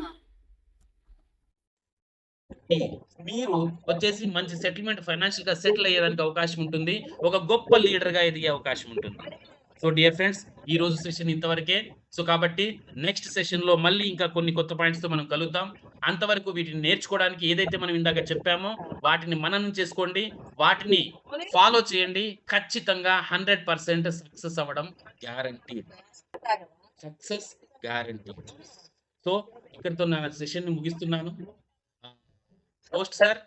మీరు వచ్చేసి మంచి సెటిల్‌మెంట్ ఫైనాన్షియల్‌గా సెటిల్ అయ్యేదానికి అవకాశం ఉంటుంది. ఒక గొప్ప లీడర్‌గా ఎదిగే అవకాశం ఉంటుంది. సో డియర్ ఫ్రెండ్స్ ఈ రోజు సెషన్ ఇంతవరకే. సో కాబట్టి నెక్స్ట్ సెషన్‌లో మళ్ళీ ఇంకా కొన్ని కొత్త పాయింట్స్‌తో మనం కలుద్దాం. అంతవరకు వీటిని నేర్చుకోవడానికి ఏదైతే మనం ఇందాక చెప్పామో వాటిని మననం చేసుకోండి. వాటిని ఫాలో చేయండి. ఖచ్చితంగా 100% సక్సెస్ అవ్వడం గ్యారంటీ. Success guarantee. సో ఇక్కడితో నా సెషన్‌ని ముగిస్తున్నాను. హోస్ట్ సార్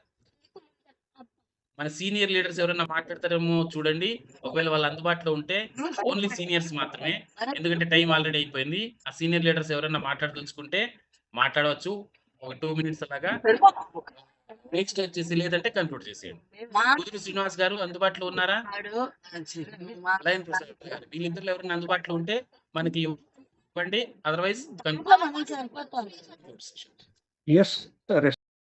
మన సీనియర్ లీడర్స్ ఎవరైనా మాట్లాడతారేమో చూడండి. ఒకవేళ వాళ్ళు అందుబాటులో ఉంటే ఓన్లీ సీనియర్స్ మాత్రమే. ఎందుకంటే టైం ఆల్రెడీ అయిపోయింది. ఆ సీనియర్ లీడర్స్ ఎవరైనా మాట్లాడదలుచుకుంటే మాట్లాడవచ్చు. ఒక 2 మినిట్స్ అలాగా. నెక్స్ట్ వచ్చేసి లేదంటే కంక్లూడ్ చేసేయండి. కుదురు శ్రీనివాస్ గారు అందుబాటులో ఉన్నారా? లయన్ ప్రసాద్ గారు వీళ్ళిద్దరిలో ఎవరైనా అందుబాటులో ఉంటే మనకి ఇవ్వండి, అదర్వైజ్ ఎస్